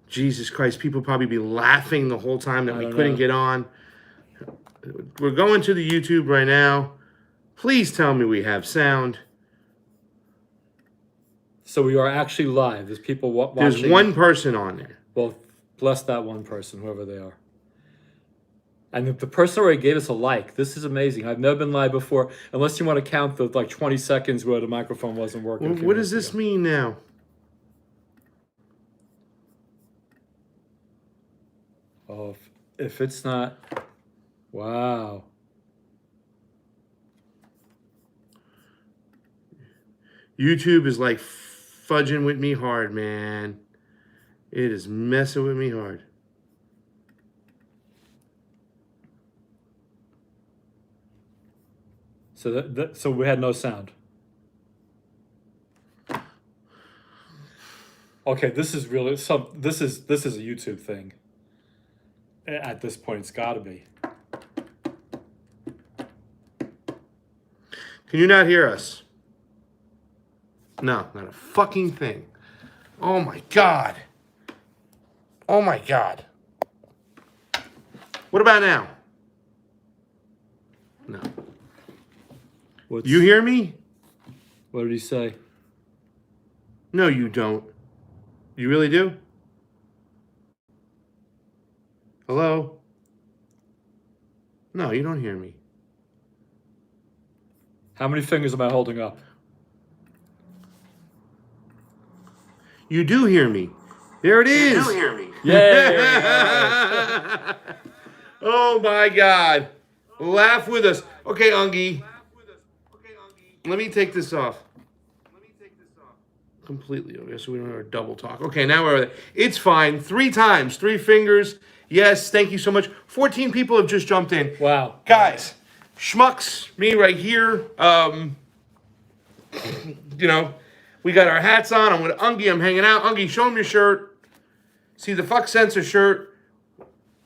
Jesus Christ, people probably be laughing the whole time that we couldn't get on. We're going to the YouTube right now. Please tell me we have sound. So we are actually live. There's people watching. There's one person on there. Well, bless that one person, whoever they are. And the person already gave us a like. This is amazing. I've never been live before, unless you want to count the 20 seconds where the microphone wasn't working. Well, what does this mean now? Oh, if it's not, wow. YouTube is like fudging with me hard, man. It is messing with me hard. So so we had no sound. Okay, this is really this is a YouTube thing. At this point, it's got to be. Can you not hear us? No, not a fucking thing. Oh my God. Oh my God. What about now? No. You hear me? What did he say? No, you don't. You really do? Hello? No, you don't hear me. How many fingers am I holding up? You do hear me. There it is. You do hear me. Yeah. Oh my God. Laugh with us. Okay, Ungi. Let me take this off. Completely. Okay, so we don't have a double talk. Okay, now we're there. It's fine. 3 times. 3 fingers. Yes, thank you so much. 14 people have just jumped in. Wow. Guys, schmucks, me right here. You know, we got our hats on. I'm with Ungi. I'm hanging out. Ungi, show him your shirt. See the fuck censor shirt.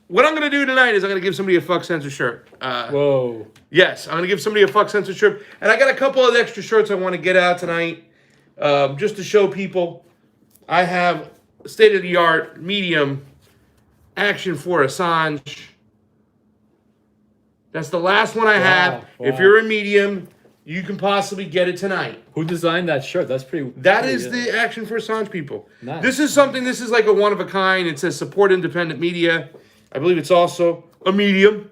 What I'm going to do tonight is I'm going to give somebody a fuck censor shirt. Whoa. Yes, I'm going to give somebody a fuck censor shirt. And I got a couple of extra shirts I want to get out tonight. Just to show people, I have state-of-the-art, medium, action for Assange. That's the last one I have. Wow. If you're a medium, you can possibly get it tonight. Who designed that shirt? That's pretty... That is the action for Assange people. Nice. This is something, this is like a one-of-a-kind. It says support independent media. I believe it's also a medium.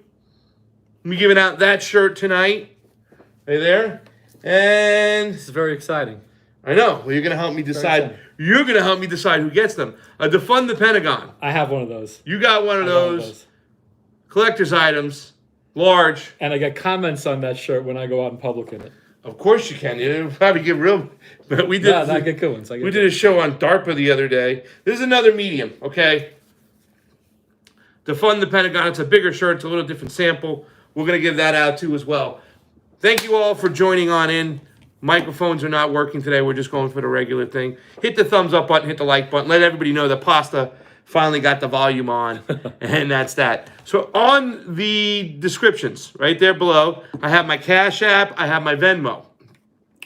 I'm giving out that shirt tonight. Right there. And... This is very exciting. I know. Well, you're going to help me decide. You're going to help me decide who gets them. Defund the Pentagon. I have one of those. You got one of those. Collector's items. Large. And I get comments on that shirt when I go out in public in it. Of course you can. You probably get real. But we did. Yeah, I get good ones. We did a show on DARPA the other day. This is another medium, okay? Defund the Pentagon. It's a bigger shirt. It's a little different sample. We're going to give that out too as well. Thank you all for joining on in. Microphones are not working today. We're just going for the regular thing. Hit the thumbs up button. Hit the like button. Let everybody know that Pasta finally got the volume on. And that's that. So on the descriptions, right there below, I have my Cash App. I have my Venmo.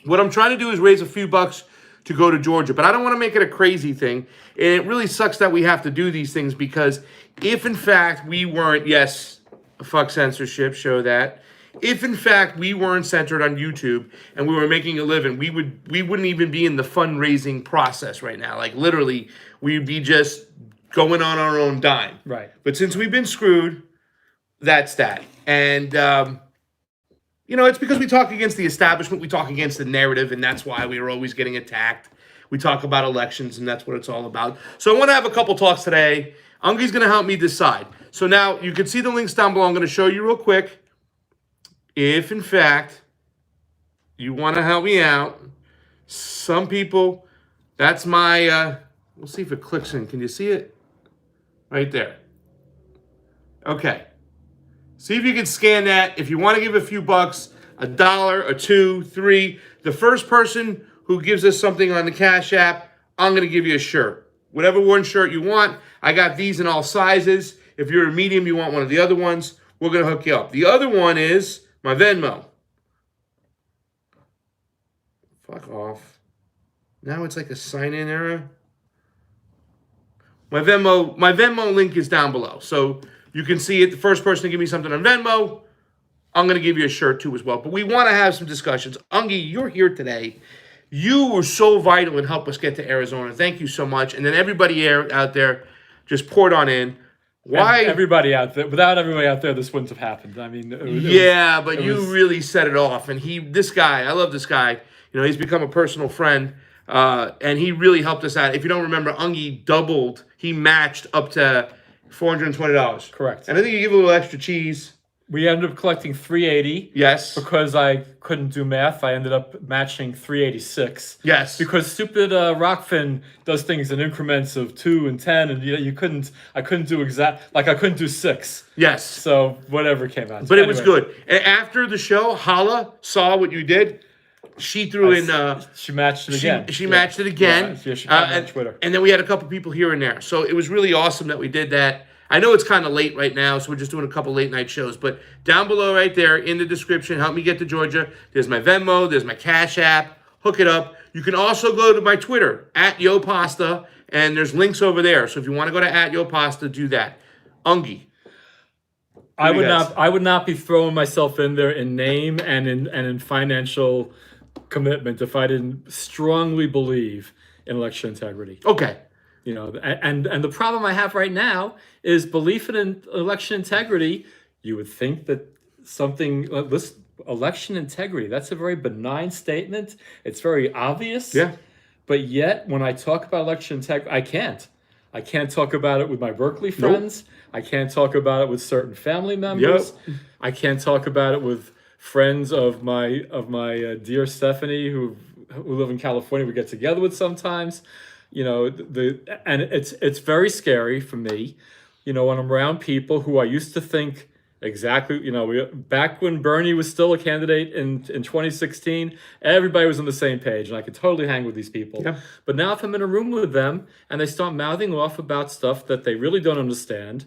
What I'm trying to do is raise a few bucks to go to Georgia. But I don't want to make it a crazy thing. And it really sucks that we have to do these things because if, in fact, we weren't, yes, fuck censorship, show that. If, in fact, we weren't centered on YouTube and we were making a living, we wouldn't even be in the fundraising process right now. Like, literally, we'd be just going on our own dime. Right. But since we've been screwed, that's that. And, you know, it's because we talk against the establishment. We talk against the narrative, and that's why we are always getting attacked. We talk about elections, and that's what it's all about. So I want to have a couple talks today. Ungi's going to help me decide. So now, you can see the links down below. I'm going to show you real quick. If, in fact, you want to help me out, some people, that's my, we'll see if it clicks in. Can you see it? Right there. Okay. See if you can scan that. If you want to give a few bucks, $1, $2, $3, the first person who gives us something on the Cash App, I'm going to give you a shirt. Whatever one shirt you want. I got these in all sizes. If you're a medium, you want one of the other ones, we're going to hook you up. The other one is my Venmo. Fuck off. Now it's like a sign-in error. My Venmo link is down below. So you can see it. The first person to give me something on Venmo, I'm going to give you a shirt too as well. But we want to have some discussions. Ungi, you're here today. You were so vital and helped us get to Arizona. Thank you so much. And then everybody out there just poured on in. Why? Everybody out there. Without everybody out there, this wouldn't have happened. I mean, but you really set it off. And this guy, I love this guy. You know, he's become a personal friend. And he really helped us out. If you don't remember, Ungi doubled. He matched up to $420. Correct. And I think you give a little extra cheese. We ended up collecting $380. Yes. Because I couldn't do math, I ended up matching $386. Yes. Because stupid Rokfin does things in increments of 2 and 10, and I couldn't do 6. Yes. So whatever came out. But anyway, it was good. And after the show, Hala saw what you did. She threw in. She matched it again. She matched it again. Yeah, she found it on Twitter. And then we had a couple people here and there. So it was really awesome that we did that. I know it's kind of late right now, so we're just doing a couple late night shows. But down below right there in the description, help me get to Georgia. There's my Venmo. There's my Cash App. Hook it up. You can also go to my Twitter, @YoPasta, and there's links over there. So if you want to go to @YoPasta, do that. Ungi. I would not be throwing myself in there in name and in financial commitment if I didn't strongly believe in election integrity. Okay. You know, and the problem I have right now is belief in election integrity. You would think that this election integrity, that's a very benign statement. It's very obvious. Yeah. But yet, when I talk about election integrity, I can't. I can't talk about it with my Berkeley friends. Nope. I can't talk about it with certain family members. Yep. I can't talk about it with friends of my dear Stephanie who live in California. We get together with sometimes. You know, and it's very scary for me, you know, when I'm around people who I used to think exactly, you know, back when Bernie was still a candidate in 2016, everybody was on the same page and I could totally hang with these people. Yeah. But now if I'm in a room with them and they start mouthing off about stuff that they really don't understand,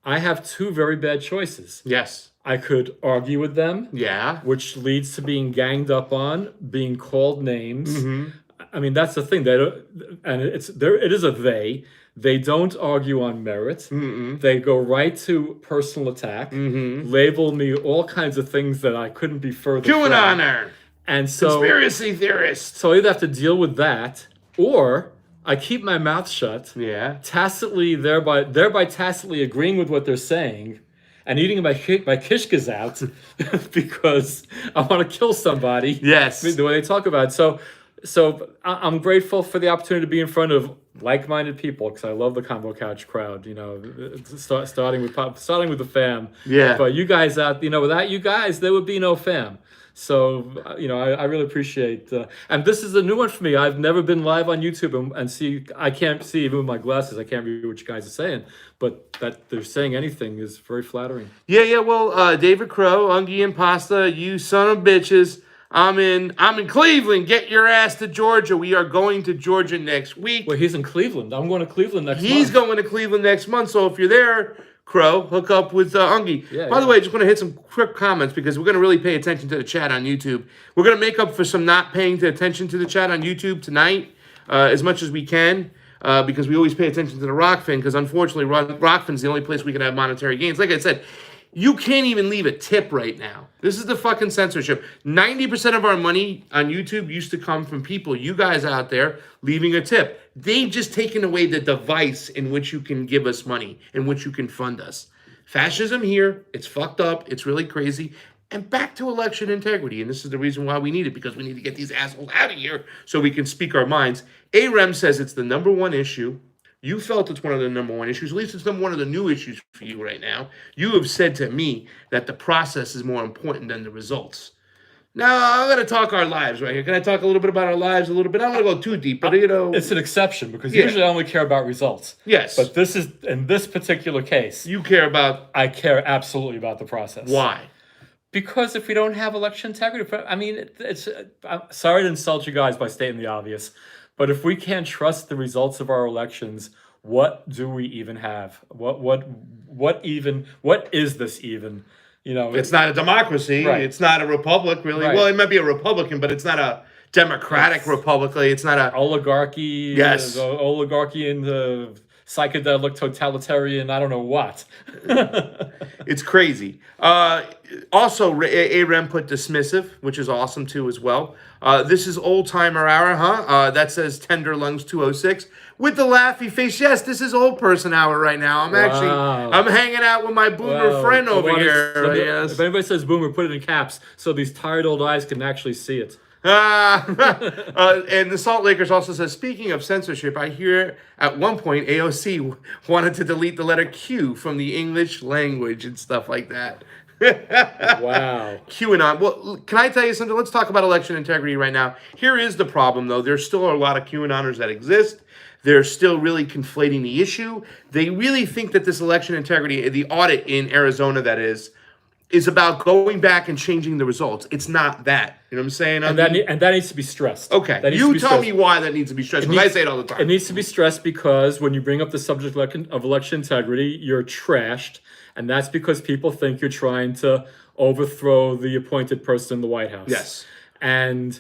I have two very bad choices. Yes. I could argue with them. Yeah. Which leads to being ganged up on, being called names. Mm-hmm. I mean, that's the thing. They don't, and it is a they. They don't argue on merit. Mm-mm. They go right to personal attack, label me all kinds of things that I couldn't be further from. QAnon. And so conspiracy theorist. So I either have to deal with that, or I keep my mouth shut. Yeah. Tacitly, thereby tacitly agreeing with what they're saying, and eating my kishkas out because I want to kill somebody. Yes. The way they talk about it. So I'm grateful for the opportunity to be in front of like-minded people because I love the Convo Couch crowd. You know, starting with the fam. Yeah. But you guys out, you know, without you guys, there would be no fam. So you know, I really appreciate. And this is a new one for me. I've never been live on YouTube and see. I can't see even with my glasses. I can't read what you guys are saying. But that they're saying anything is very flattering. Yeah. Well, David Crow, Ungi and Pasta, you son of bitches. I'm in Cleveland. Get your ass to Georgia. We are going to Georgia next week. Well, he's in Cleveland. I'm going to Cleveland next month. He's going to Cleveland next month. So if you're there, Crow, hook up with Ungi. Yeah, By the way, I just want to hit some quick comments because we're going to really pay attention to the chat on YouTube. We're going to make up for some not paying attention to the chat on YouTube tonight as much as we can because we always pay attention to the Rokfin because unfortunately Rokfin's the only place we can have monetary gains. Like I said, you can't even leave a tip right now. This is the fucking censorship. 90% of our money on YouTube used to come from people, you guys out there, leaving a tip. They've just taken away the device in which you can give us money, in which you can fund us. Fascism here, it's fucked up, it's really crazy. And back to election integrity. And this is the reason why we need it, because we need to get these assholes out of here so we can speak our minds. AREM says it's the number one issue. You felt it's one of the number one issues. At least it's one of the new issues for you right now. You have said to me that the process is more important than the results. Now, I'm going to talk our lives right here. Can I talk a little bit about our lives a little bit? I don't want to go too deep, but you know. It's an exception because usually I only care about results. Yes. But this is, in this particular case. You care about. I care absolutely about the process. Why? Because if we don't have election integrity, I mean, I'm sorry to insult you guys by stating the obvious. But if we can't trust the results of our elections, what do we even have? What is this even? You know, it's not a democracy. Right. It's not a republic, really. Right. Well, it might be a republican, but it's not a democratic republic. It's not a oligarchy. Yes, the oligarchy in the psychedelic, totalitarian, I don't know what. It's crazy. Also, AREM put dismissive, which is awesome too as well. This is old timer hour, huh? That says Tender Lungs 206 with the laughy face. Yes, this is old person hour right now. I'm hanging out with my boomer friend over here. Yes. If anybody says boomer, put it in caps so these tired old eyes can actually see it. And the Salt Lakers also says, speaking of censorship, I hear at one point AOC wanted to delete the letter Q from the English language and stuff like that. Wow. QAnon. Well, can I tell you something? Let's talk about election integrity right now. Here is the problem, though. There's still a lot of QAnoners that exist. They're still really conflating the issue. They really think that this election integrity, the audit in Arizona, that is about going back and changing the results. It's not that. You know what I'm saying? And that needs to be stressed. Okay. You tell me why that needs to be stressed, because I say it all the time. It needs to be stressed because when you bring up the subject of election integrity, you're trashed. And that's because people think you're trying to overthrow the appointed person in the White House. Yes. And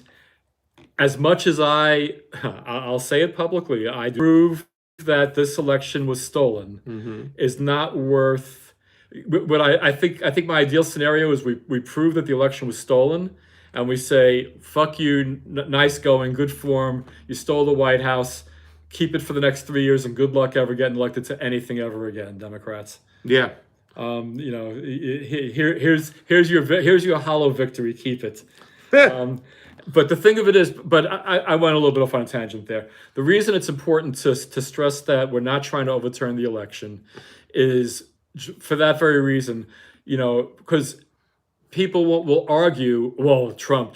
as much as I'll say it publicly, I prove that this election was stolen is not worth. But I think my ideal scenario is we prove that the election was stolen, and we say, fuck you, nice going, good form, you stole the White House, keep it for the next 3 years, and good luck ever getting elected to anything ever again, Democrats. Yeah. Here's your hollow victory, keep it. But the thing of it is, I went a little bit off on a tangent there. The reason it's important to stress that we're not trying to overturn the election is for that very reason, because people will argue, well, Trump.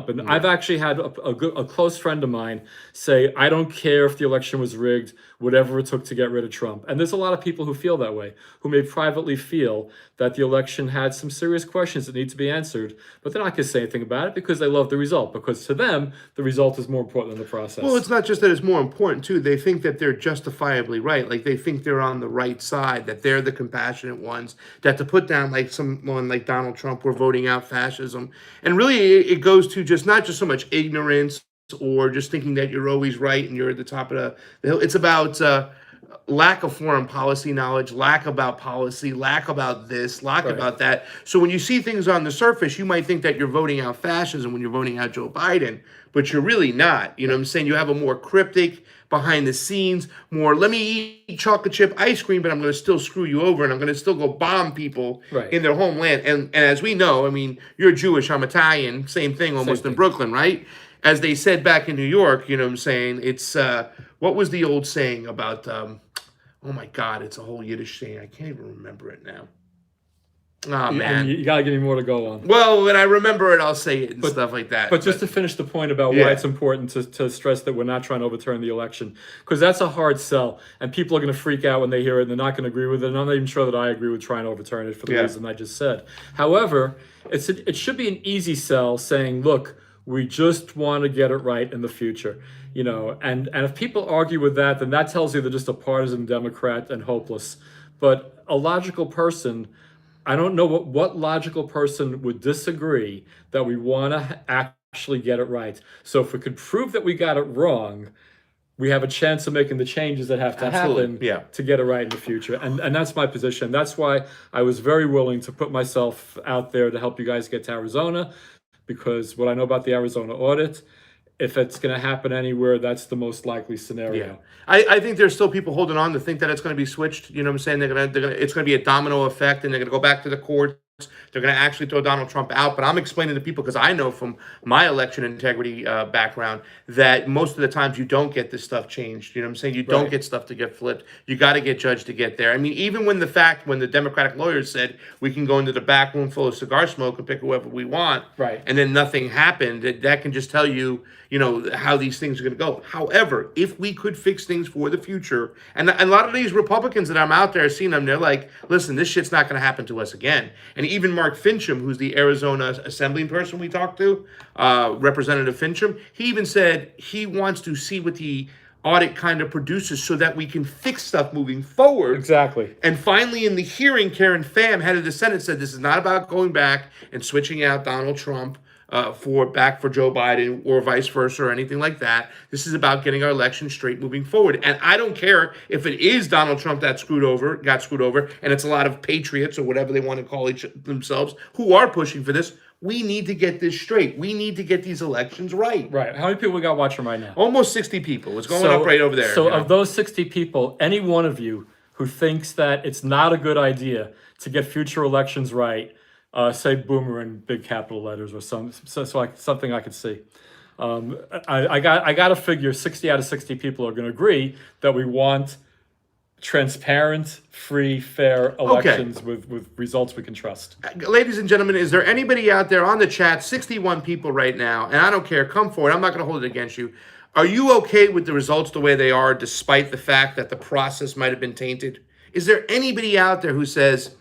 And I've actually had a close friend of mine say, I don't care if the election was rigged, whatever it took to get rid of Trump. And there's a lot of people who feel that way, who may privately feel that the election had some serious questions that need to be answered, but they're not going to say anything about it because they love the result, because to them, the result is more important than the process. Well, it's not just that it's more important, too. They think that they're justifiably right. Like, they think they're on the right side, that they're the compassionate ones, that to put down, like, someone like Donald Trump, we're voting out fascism. And really, it goes to just not just so much ignorance or just thinking that you're always right and you're at the top of the hill. It's about lack of foreign policy knowledge, lack about policy, lack about this, lack about that. So when you see things on the surface, you might think that you're voting out fascism when you're voting out Joe Biden, but you're really not. You know what I'm saying? You have a more cryptic, behind the scenes, more, let me eat chocolate chip ice cream, but I'm going to still screw you over, and I'm going to still go bomb people in their homeland. And as we know, I mean, you're Jewish, I'm Italian, same thing almost in Brooklyn, right? As they said back in New York, you know what I'm saying? It's, what was the old saying about, oh my God, it's a whole Yiddish saying. I can't even remember it now. Oh, man. You got to give me more to go on. Well, when I remember it, I'll say it and stuff like that. But just to finish the point about why it's important to stress that we're not trying to overturn the election, because that's a hard sell, and people are going to freak out when they hear it, and they're not going to agree with it, and I'm not even sure that I agree with trying to overturn it for the reason I just said. However, it should be an easy sell saying, look, we just want to get it right in the future. And if people argue with that, then that tells you they're just a partisan Democrat and hopeless. But a logical person, I don't know what logical person would disagree that we want to actually get it right. So if we could prove that we got it wrong, we have a chance of making the changes that have to happen to get it right in the future. And that's my position. That's why I was very willing to put myself out there to help you guys get to Arizona, because what I know about the Arizona audit, if it's going to happen anywhere, that's the most likely scenario. Yeah. I think there's still people holding on to think that it's going to be switched. You know what I'm saying? It's going to be a domino effect, and they're going to go back to the courts. They're going to actually throw Donald Trump out. But I'm explaining to people, because I know from my election integrity background that most of the times you don't get this stuff changed. You know what I'm saying? You don't get stuff to get flipped. You got to get judged to get there. I mean, even when the Democratic lawyers said we can go into the back room full of cigar smoke and pick whoever we want, and then nothing happened, that can just tell you, how these things are going to go. However, if we could fix things for the future, and a lot of these Republicans that I'm out there seeing them, they're like, listen, this shit's not going to happen to us again. And even Mark Fincham, who's the Arizona assembly person we talked to, Representative Fincham, he even said he wants to see what the audit kind of produces so that we can fix stuff moving forward. Exactly. And finally, in the hearing, Karen Pham, head of the Senate, said this is not about going back and switching out Donald Trump. for Joe Biden or vice versa or anything like that. This is about getting our election straight moving forward. And I don't care if it is Donald Trump that got screwed over, and it's a lot of patriots or whatever they want to call themselves who are pushing for this. We need to get this straight. We need to get these elections right. Right. How many people we got watching right now? Almost 60 people. It's going up right over there. So of those 60 people, any one of you who thinks that it's not a good idea to get future elections right, say boomer in big capital letters or something I could see. I got to figure 60 out of 60 people are going to agree that we want transparent, free, fair elections with results we can trust. Ladies and gentlemen, is there anybody out there on the chat, 61 people right now, and I don't care, come forward, I'm not going to hold it against you. Are you okay with the results the way they are, despite the fact that the process might have been tainted? Is there anybody out there who says,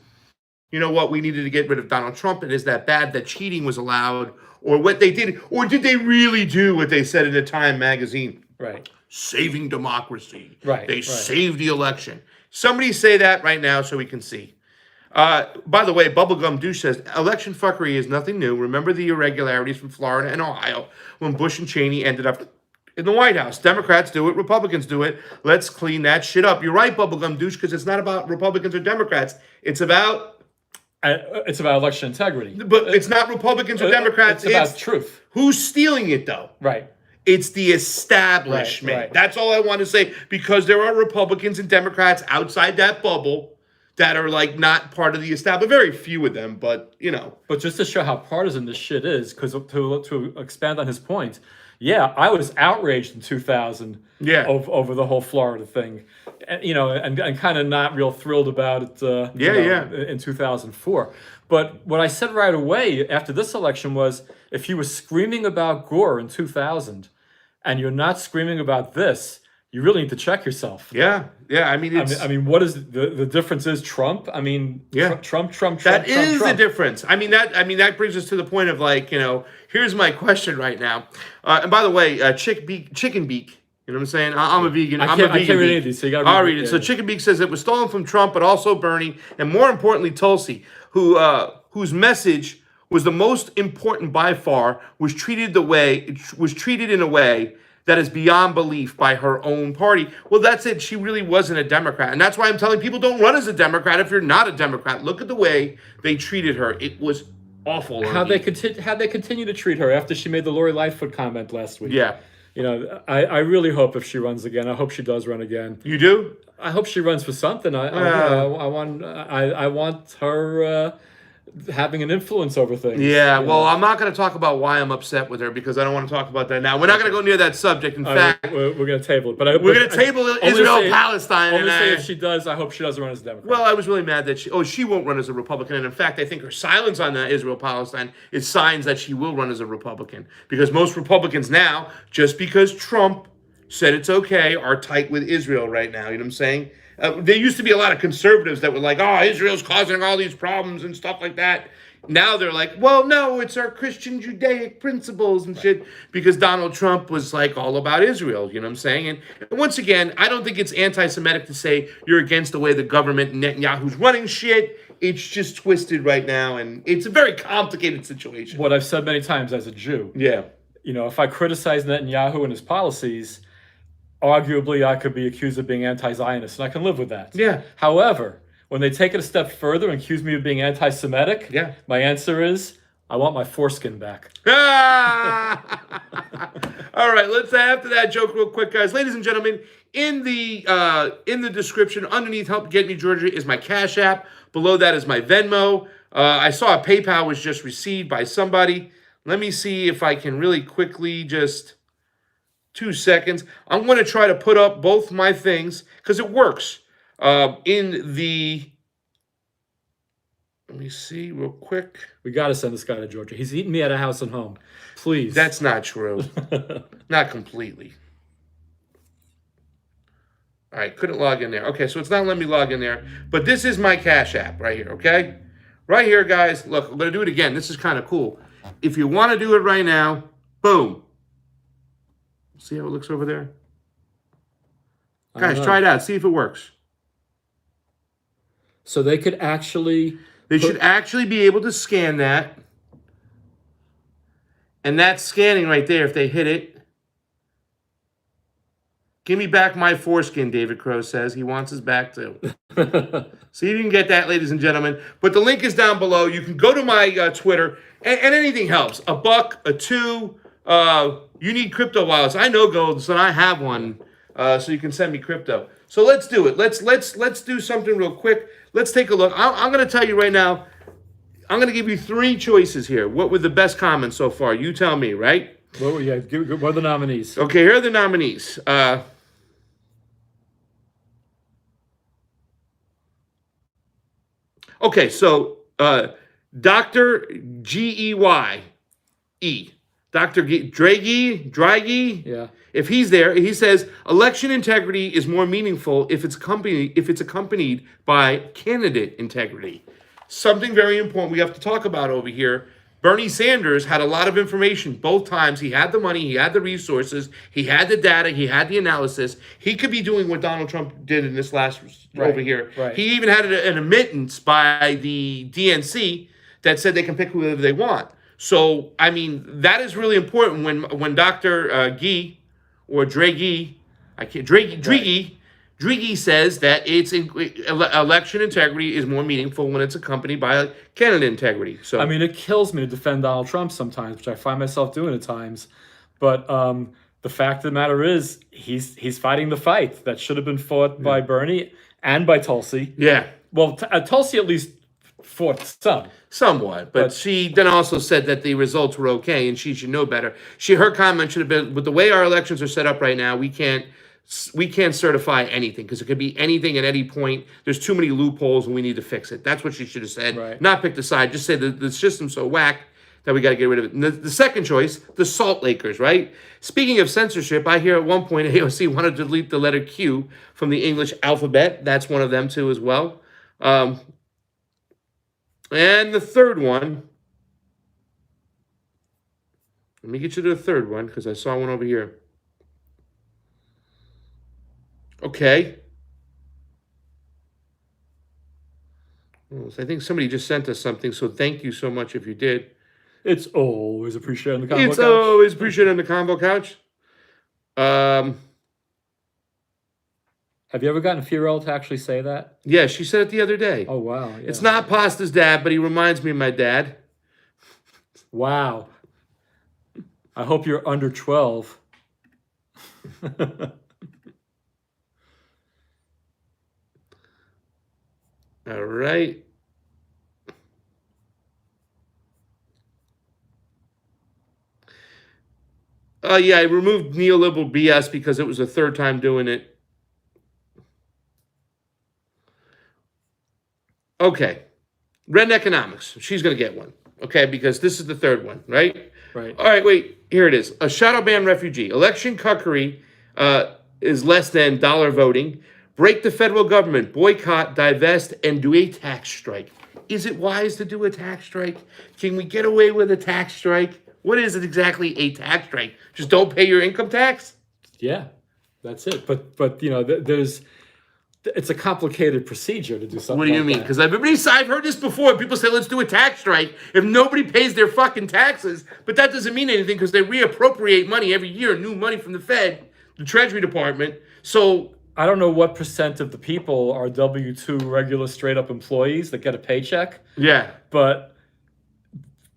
you know what, we needed to get rid of Donald Trump, and is that bad that cheating was allowed, or what they did, or did they really do what they said in the Time magazine? Right. Saving democracy. Right. They saved the election. Somebody say that right now so we can see. By the way, Bubblegum Douche says, election fuckery is nothing new. Remember the irregularities from Florida and Ohio when Bush and Cheney ended up in the White House. Democrats do it. Republicans do it. Let's clean that shit up. You're right, Bubblegum Douche, because it's not about Republicans or Democrats. It's about election integrity. But it's not Republicans or Democrats. It's about truth. Who's stealing it, though? Right. It's the establishment. Right. That's all I want to say, because there are Republicans and Democrats outside that bubble that are like not part of the establishment. Very few of them, but you know. But just to show how partisan this shit is, because to expand on his point, yeah, I was outraged in 2000 over the whole Florida thing, and kind of not real thrilled about it in 2004. But what I said right away after this election was, if you were screaming about Gore in 2000 and you're not screaming about this, you really need to check yourself. Yeah. I mean, what is the difference? Is Trump? I mean, Trump. That is the difference. I mean, that brings us to the point of like, here's my question right now. And by the way, chicken beak. You know what I'm saying? I'm a vegan. I can't read any of these, so you gotta read. I'll read it. So Chicken Beak says it was stolen from Trump, but also Bernie, and more importantly, Tulsi, whose message was the most important by far, was treated in a way that is beyond belief by her own party. Well, that's it. She really wasn't a Democrat. And that's why I'm telling people, don't run as a Democrat if you're not a Democrat. Look at the way they treated her. It was awful. How'd they continue to treat her after she made the Lori Lightfoot comment last week? Yeah. I really hope if she runs again, I hope she does run again. You do? I hope she runs for something. I want her having an influence over things. Yeah, well, I'm not going to talk about why I'm upset with her, because I don't want to talk about that now. We're not going to go near that subject. In fact, we're going to table it. We're going to table Israel-Palestine. Only say if she does, I hope she doesn't run as a Democrat. Well, I was really mad that she won't run as a Republican. And in fact, I think her silence on Israel-Palestine is signs that she will run as a Republican. Because most Republicans now, just because Trump said it's okay, are tight with Israel right now. You know what I'm saying? There used to be a lot of conservatives that were like, Israel's causing all these problems and stuff like that. Now they're like, well, no, it's our Christian Judaic principles and shit, because Donald Trump was like all about Israel, you know what I'm saying? And once again, I don't think it's anti-Semitic to say you're against the way the government and Netanyahu's running shit. It's just twisted right now, and it's a very complicated situation. What I've said many times as a Jew. Yeah. If I criticize Netanyahu and his policies, arguably I could be accused of being anti-Zionist, and I can live with that. Yeah. However, when they take it a step further and accuse me of being anti-Semitic, my answer is, I want my foreskin back. All right, let's after that joke real quick, guys. Ladies and gentlemen, in the description underneath Help Get Me Georgia is my Cash App. Below that is my Venmo. I saw a PayPal was just received by somebody. Let me see if I can really quickly just 2 seconds. I'm going to try to put up both my things because it works. Let me see real quick. We got to send this guy to Georgia. He's eating me at a house and home. Please. That's not true. Not completely. All right, couldn't log in there. Okay, so it's not letting me log in there. But this is my Cash App right here, okay? Right here, guys. Look, I'm going to do it again. This is kind of cool. If you want to do it right now, boom. See how it looks over there? Guys, try it out. See if it works. So they could actually... They should actually be able to scan that. And that's scanning right there. If they hit it. Give me back my foreskin, David Crow says. He wants his back too. So you can get that, ladies and gentlemen. But the link is down below. You can go to my Twitter, and anything helps. $1, $2. You need crypto wallets. I know gold, so I have one. So you can send me crypto. So let's do it. Let's do something real quick. Let's take a look. I'm going to tell you right now. I'm going to give you 3 choices here. What were the best comments so far? You tell me, right? What are the nominees? Okay, here are the nominees. Okay, so Dr. G-E-Y-E. Dr. Draghi. Yeah. If he's there, he says election integrity is more meaningful if it's accompanied by candidate integrity. Something very important we have to talk about over here. Bernie Sanders had a lot of information both times. He had the money, he had the resources, he had the data, he had the analysis. He could be doing what Donald Trump did in this last over here. Right. He even had an admittance by the DNC that said they can pick whoever they want. So, I mean, that is really important when Dr. Draghi says that election integrity is more meaningful when it's accompanied by candidate integrity. So I mean, it kills me to defend Donald Trump sometimes, which I find myself doing at times. But the fact of the matter is, he's fighting the fight that should have been fought by Bernie and by Tulsi. Yeah. Well, Tulsi at least fought somewhat, but she then also said that the results were okay, and she should know better. Her comment should have been, with the way our elections are set up right now, we can't certify anything because it could be anything at any point. There's too many loopholes and we need to fix it. That's what she should have said. Right. Not pick the side. Just say the system's so whack that we got to get rid of it. And the second choice, the Salt Lakers, right? Speaking of censorship, I hear at one point AOC wanted to delete the letter Q from the English alphabet. That's one of them too as well. And the third one, let me get you to the third one because I saw one over here. Okay. Well, I think somebody just sent us something, so thank you so much if you did. It's always appreciated on the Convo Couch. It's always appreciated on the Convo Couch. Have you ever gotten Fiorella to actually say that? Yeah, she said it the other day. Oh, wow. Yeah. It's not Pasta's dad, but he reminds me of my dad. Wow. I hope you're under 12. All right. Yeah, I removed neoliberal BS because it was the third time doing it. Okay. Red economics. She's going to get one. Okay, because this is the third one, right? Right. All right, wait. Here it is. A shadow ban refugee. Election cuckery is less than dollar voting. Break the federal government. Boycott, divest, and do a tax strike. Is it wise to do a tax strike? Can we get away with a tax strike? What is it exactly, a tax strike? Just don't pay your income tax? Yeah, that's it. But you know, it's a complicated procedure to do something. What do you mean? Because I've heard this before. People say, let's do a tax strike if nobody pays their fucking taxes. But that doesn't mean anything because they reappropriate money every year, new money from the Fed, the Treasury Department. So I don't know what percent of the people are W-2 regular straight-up employees that get a paycheck. Yeah. But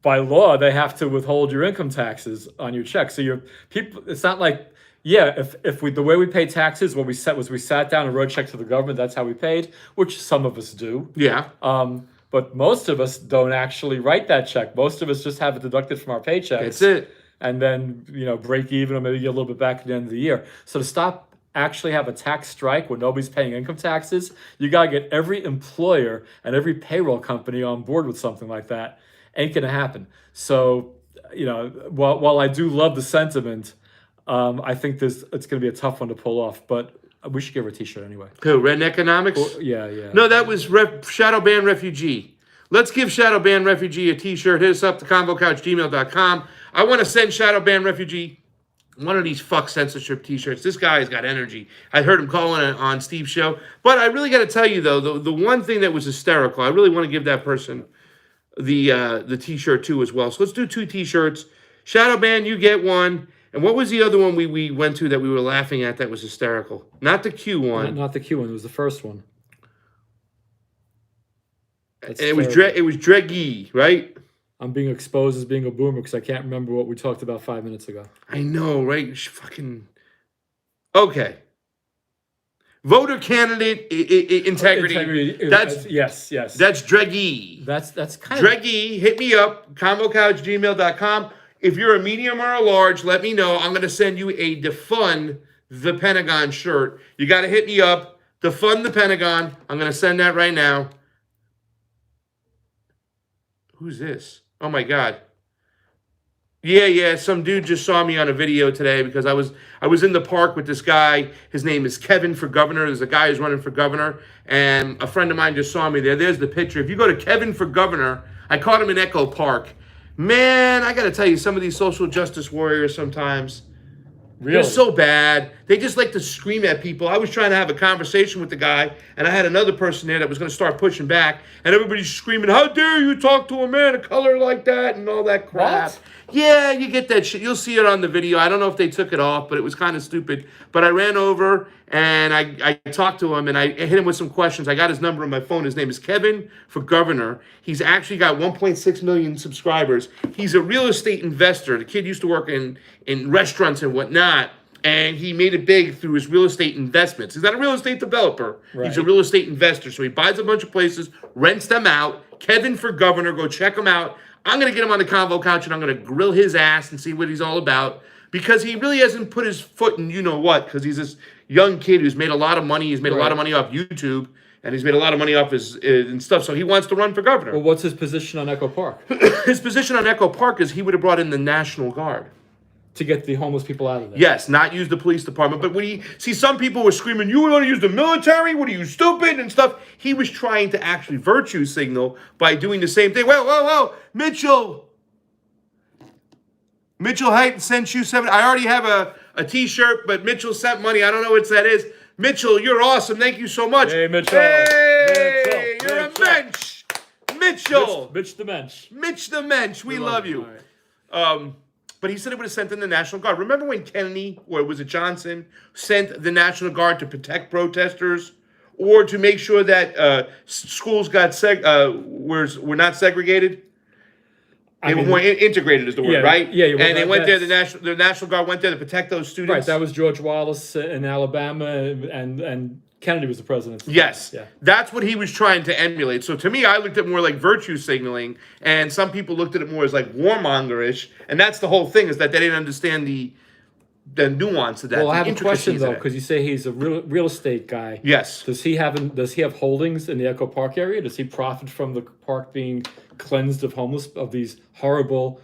by law, they have to withhold your income taxes on your check. So your people, it's not like, yeah, if we, the way we pay taxes, what we sat down and wrote a check to the government, that's how we paid, which some of us do. Yeah. But most of us don't actually write that check. Most of us just have it deducted from our paychecks. That's it. And then, you know, break even or maybe get a little bit back at the end of the year. So to stop actually have a tax strike when nobody's paying income taxes, you got to get every employer and every payroll company on board with something like that. Ain't going to happen. So, you know, while I do love the sentiment, I think it's going to be a tough one to pull off, but we should give her a t-shirt anyway. Who, Red Economics? Yeah. No, that was Shadow Ban Refugee. Let's give Shadow Ban Refugee a t-shirt. Hit us up to convocouch@gmail.com. I want to send Shadow Ban Refugee one of these fuck censorship t-shirts. This guy's got energy. I heard him calling on Steve's show. But I really got to tell you, though, the one thing that was hysterical, I really want to give that person the t-shirt, too, as well. So let's do 2 t-shirts. Shadow ban, you get one. And what was the other one we went to that we were laughing at that was hysterical? Not the Q one. Not the Q one. It was the first one. It was Dreggy, right? I'm being exposed as being a boomer because I can't remember what we talked about 5 minutes ago. I know, right? Fucking. Okay. Voter candidate integrity. That's yes. That's Dreggy. That's kind Dreggy. Hit me up. ConvoCouch@gmail.com. If you're a medium or a large, let me know. I'm going to send you a Defund the Pentagon shirt. You got to hit me up. Defund the Pentagon. I'm going to send that right now. Who's this? Oh my God. Yeah. Some dude just saw me on a video today because I was in the park with this guy. His name is Kevin for governor. There's a guy who's running for governor, and a friend of mine just saw me there. There's the picture. If you go to Kevin for governor, I caught him in Echo Park. Man, I got to tell you, some of these social justice warriors sometimes, they're so bad. They just like to scream at people. I was trying to have a conversation with the guy, and I had another person there that was going to start pushing back, and everybody's screaming, "How dare you talk to a man of color like that," and all that crap. What? Yeah, you get that shit. You'll see it on the video. I don't know if they took it off, but it was kind of stupid. But I ran over, and I talked to him, and I hit him with some questions. I got his number on my phone. His name is Kevin for governor. He's actually got 1.6 million subscribers. He's a real estate investor. The kid used to work in restaurants and whatnot, and he made it big through his real estate investments. He's not a real estate developer. Right. He's a real estate investor. So he buys a bunch of places, rents them out. Kevin for governor. Go check him out. I'm going to get him on the Convo Couch, and I'm going to grill his ass and see what he's all about, because he really hasn't put his foot in you-know-what, because he's this young kid who's made a lot of money. He's made a lot of money off YouTube, and he's made a lot of money off his and stuff, so he wants to run for governor. Well, what's his position on Echo Park? His position on Echo Park is he would have brought in the National Guard. To get the homeless people out of there. Yes, not use the police department. But when he see some people were screaming, "You want to use the military? What are you, stupid?" and stuff. He was trying to actually virtue signal by doing the same thing. Whoa, Mitchell Height sent you $7. I already have a T-shirt, but Mitchell sent money. I don't know what that is. Mitchell, you're awesome. Thank you so much. Hey, Mitchell. Hey, you're a mensch. Mitchell. Mitch the Mensch. Mitch the Mensch. We love you. Right. But he said it would have sent in the National Guard. Remember when Kennedy, or was it Johnson, sent the National Guard to protect protesters, or to make sure that schools got were not segregated? They were more integrated, is the word, right? Yeah. Well, and they went there. The National Guard went there to protect those students. Right. That was George Wallace in Alabama, and Kennedy was the president. Yes. Yeah. That's what he was trying to emulate. So to me, I looked at it more like virtue signaling, and some people looked at it more as like warmongerish. And that's the whole thing, is that they didn't understand the nuance of that. Well, I have a question though, because you say he's a real estate guy. Yes. Does he have holdings in the Echo Park area? Does he profit from the park being cleansed of these horrible,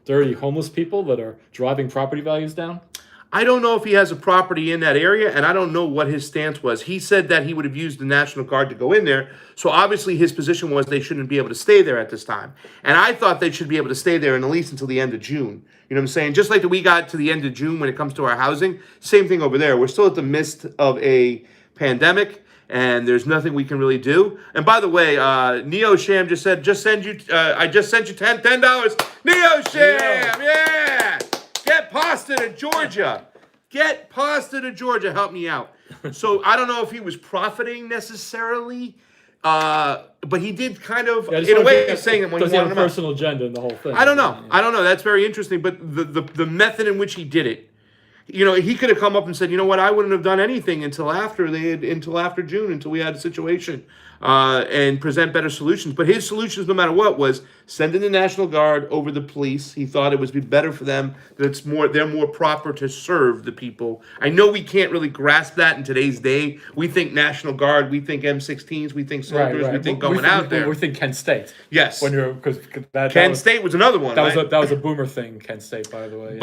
dirty homeless people that are driving property values down? I don't know if he has a property in that area, and I don't know what his stance was. He said that he would have used the National Guard to go in there, so obviously his position was they shouldn't be able to stay there at this time. And I thought they should be able to stay there at least until the end of June. You know what I'm saying? Just like we got to the end of June when it comes to our housing, same thing over there. We're still at the midst of a pandemic, and there's nothing we can really do. And by the way, Neo Sham just said, I just sent you $10. Neo Sham, yeah! Get pasta to Georgia. Get pasta to Georgia. Help me out. So I don't know if he was profiting necessarily, but he did kind of, in a way, saying it when he wanted have a personal agenda in the whole thing. I don't know. That's very interesting. But the method in which he did it, you know, he could have come up and said, you know what, I wouldn't have done anything until after June, until we had a situation, and present better solutions. But his solutions, no matter what, was sending the National Guard over the police. He thought it would be better for them, that they're more proper to serve the people. I know we can't really grasp that in today's day. We think National Guard, we think M16s, we think soldiers, we think going out there. We think Kent State. Yes. Kent State was another one. That was a boomer thing, Kent State, by the way. Yeah.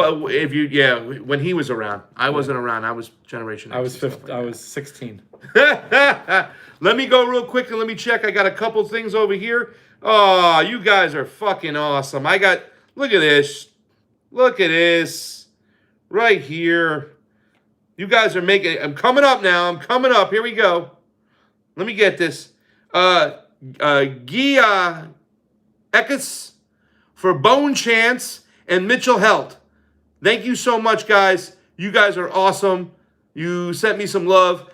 But when he was around, I wasn't around. I was Generation X. I was 16. Let me go real quick and let me check. I got a couple things over here. Oh, you guys are fucking awesome. Look at this. Look at this. Right here. You guys are making, I'm coming up now. Here we go. Let me get this. Gia Ekis for Bone Chance and Mitchell Helt. Thank you so much, guys. You guys are awesome. You sent me some love.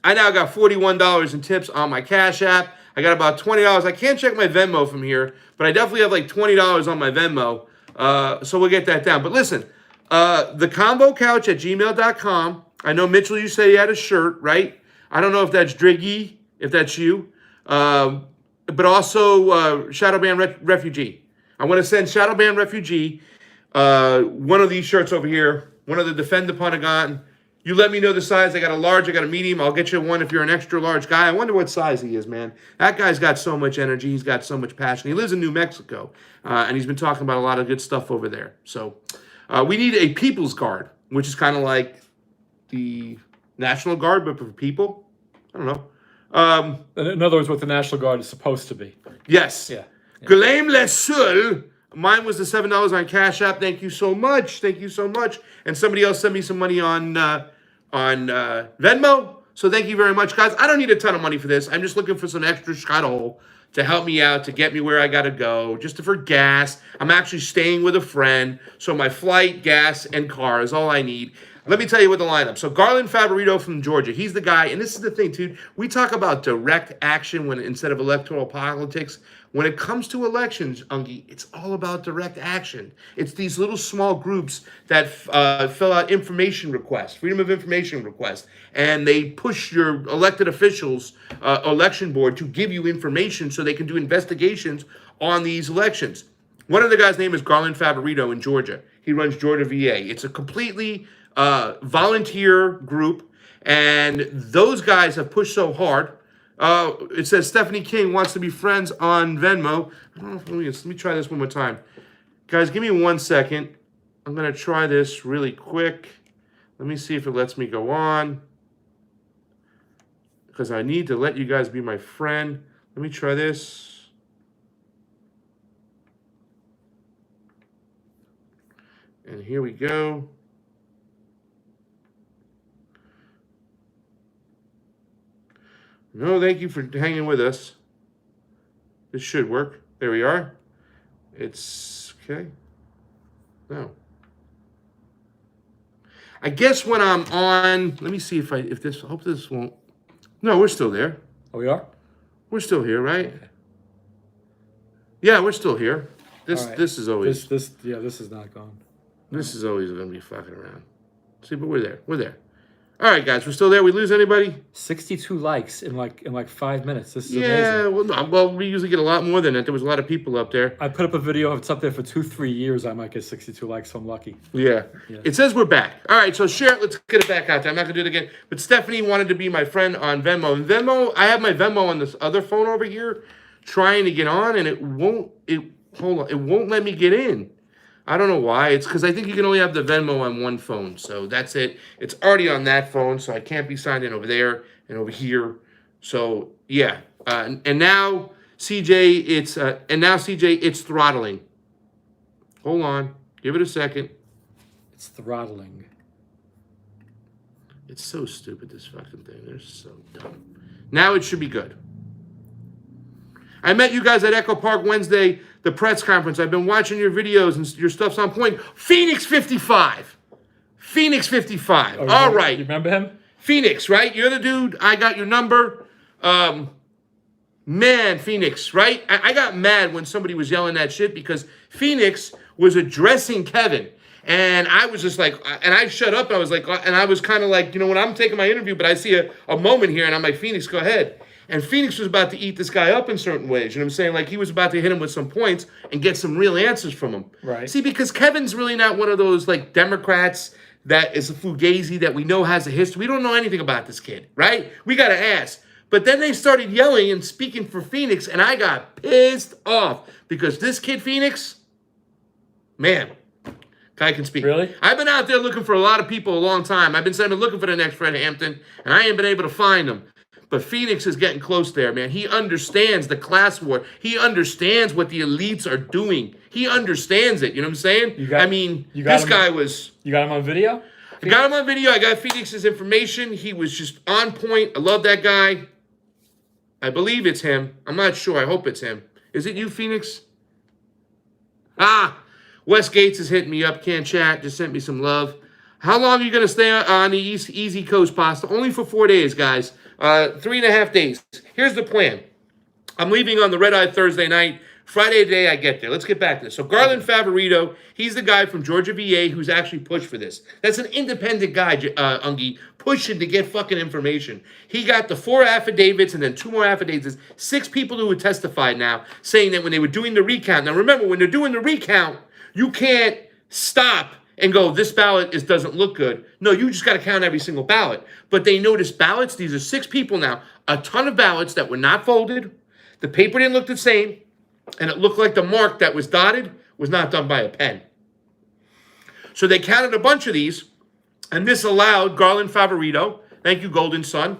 I now got $41 in tips on my Cash App. I got about $20. I can't check my Venmo from here, but I definitely have like $20 on my Venmo. So we'll get that down. But listen, the Convo Couch at gmail.com. I know, Mitchell, you said you had a shirt, right? I don't know if that's Driggy, if that's you. But also Shadowban Refugee. I want to send Shadowban Refugee one of these shirts over here, one of the Defend the Pentagon. You let me know the size. I got a large, I got a medium. I'll get you one if you're an extra large guy. I wonder what size he is, man. That guy's got so much energy. He's got so much passion. He lives in New Mexico, and he's been talking about a lot of good stuff over there. So we need a People's Guard, which is kind of like the National Guard, but for people. I don't know. In other words, what the National Guard is supposed to be. Yes. Yeah. Guillaume Lesul. Mine was the $7 on Cash App. Thank you so much. Thank you so much. And somebody else sent me some money on Venmo. So thank you very much, guys. I don't need a ton of money for this. I'm just looking for some extra shuttle to help me out, to get me where I got to go, just for gas. I'm actually staying with a friend. So my flight, gas, and car is all I need. Let me tell you what the lineup. So Garland Favorito from Georgia. He's the guy. And this is the thing, dude. We talk about direct action when instead of electoral politics. When it comes to elections, Ungi, it's all about direct action. It's these little small groups that fill out information requests, freedom of information requests, and they push your elected officials, election board, to give you information so they can do investigations on these elections. One of the guys' name is Garland Favorito in Georgia. He runs Georgia VA. It's a completely volunteer group, and those guys have pushed so hard. It says Stephanie King wants to be friends on Venmo. I don't know if let me try this one more time. Guys, give me 1 second. I'm going to try this really quick. Let me see if it lets me go on. Because I need to let you guys be my friend. Let me try this. And here we go. No, thank you for hanging with us. This should work. There we are. It's okay. No. I guess when I'm on, let me see if this, I hope this won't. No, we're still there. Oh, we are? We're still here, right? Okay. Yeah, we're still here. All right. This is always this is not gone. This is always going to be fucking around. See, but we're there. We're there. All right, guys, we're still there. We lose anybody? 62 likes in like 5 minutes. This is Yeah, amazing. well, we usually get a lot more than that. There was a lot of people up there. I put up a video. If it's up there for 2-3 years, I might get 62 likes. So I'm lucky. Yeah. It says we're back. All right, so share it. Let's get it back out there. I'm not going to do it again. But Stephanie wanted to be my friend on Venmo. And Venmo, I have my Venmo on this other phone over here trying to get on, and it won't let me get in. I don't know why. It's because I think you can only have the Venmo on one phone. So that's it. It's already on that phone, so I can't be signed in over there and over here. So yeah. And now CJ, it's throttling. Hold on. Give it a second. It's throttling. It's so stupid, this fucking thing. They're so dumb. Now it should be good. I met you guys at Echo Park Wednesday, the press conference. I've been watching your videos and your stuff's on point. Phoenix 55. Phoenix 55. All right. You remember him? Phoenix, right? You're the dude. I got your number. Man, Phoenix, right? I got mad when somebody was yelling that shit because Phoenix was addressing Kevin. And I was just like, and I shut up. I was like, and I was kind of like, when I'm taking my interview, but I see a moment here and I'm like, Phoenix, go ahead. And Phoenix was about to eat this guy up in certain ways. You know what I'm saying? Like, he was about to hit him with some points and get some real answers from him. Right. See, because Kevin's really not one of those, like, Democrats that is a fugazi that we know has a history. We don't know anything about this kid, right? We got to ask. But then they started yelling and speaking for Phoenix, and I got pissed off because this kid, Phoenix, man, guy can speak. Really? I've been out there looking for a lot of people a long time. I've been looking for the next Fred Hampton, and I ain't been able to find them. But Phoenix is getting close there, man. He understands the class war. He understands what the elites are doing. He understands it. You know what I'm saying? This guy was... You got him on video? I got him on video. I got Phoenix's information. He was just on point. I love that guy. I believe it's him. I'm not sure. I hope it's him. Is it you, Phoenix? Wes Gates is hitting me up. Can't chat. Just sent me some love. How long are you going to stay on the Easy Coast, Pasta? Only for 4 days, guys. 3.5 days. Here's the plan. I'm leaving on the red-eye Thursday night. Friday day, I get there. Let's get back to this. So Garland Favorito, he's the guy from Georgia VA who's actually pushed for this. That's an independent guy, Ungi, pushing to get fucking information. He got the 4 affidavits and then 2 more affidavits. 6 people who would testify now saying that when they were doing the recount. Now remember, when they're doing the recount, you can't stop and go, this ballot doesn't look good. No, you just got to count every single ballot. But they noticed ballots. These are 6 people now. A ton of ballots that were not folded. The paper didn't look the same. And it looked like the mark that was dotted was not done by a pen. So they counted a bunch of these. And this allowed Garland Favorito, thank you, Golden Sun.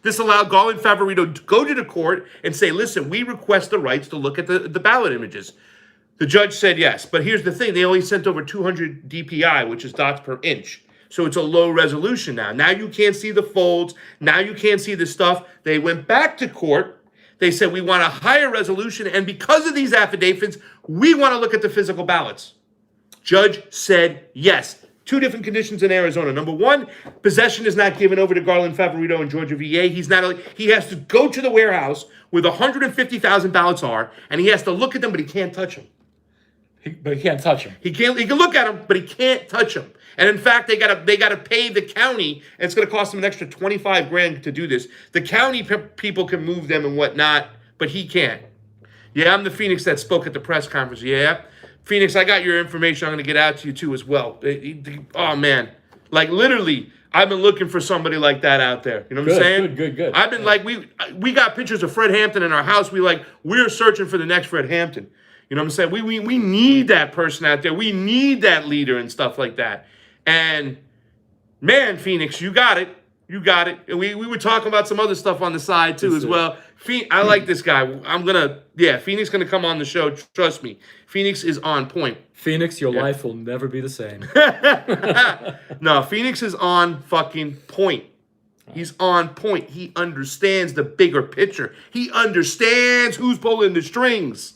This allowed Garland Favorito to go to the court and say, listen, we request the rights to look at the ballot images. The judge said yes. But here's the thing. They only sent over 200 DPI, which is dots per inch. So it's a low resolution now. Now you can't see the folds. Now you can't see the stuff. They went back to court. They said, we want a higher resolution. And because of these affidavits, we want to look at the physical ballots. Judge said yes. 2 different conditions in Arizona. Number 1, possession is not given over to Garland Favorito in Georgia VA. He has to go to the warehouse where the 150,000 ballots are, and he has to look at them, but he can't touch them. But he can't touch them. He can look at them, but he can't touch them. And in fact, they gotta pay the county, and it's gonna cost them an extra $25,000 to do this. The county people can move them and whatnot, but he can't. Yeah, I'm the Phoenix that spoke at the press conference. Yeah, Phoenix, I got your information. I'm gonna get out to you too as well. Oh man, like literally, I've been looking for somebody like that out there. You know what I'm saying? Good. I've been like, we got pictures of Fred Hampton in our house. We're searching for the next Fred Hampton. You know what I'm saying? We need that person out there. We need that leader and stuff like that. And man, Phoenix, you got it. You got it. And we were talking about some other stuff on the side too as well. I like this guy. Phoenix gonna come on the show. Trust me. Phoenix is on point. Phoenix, your life will never be the same. No, Phoenix is on fucking point. He's on point. He understands the bigger picture. He understands who's pulling the strings.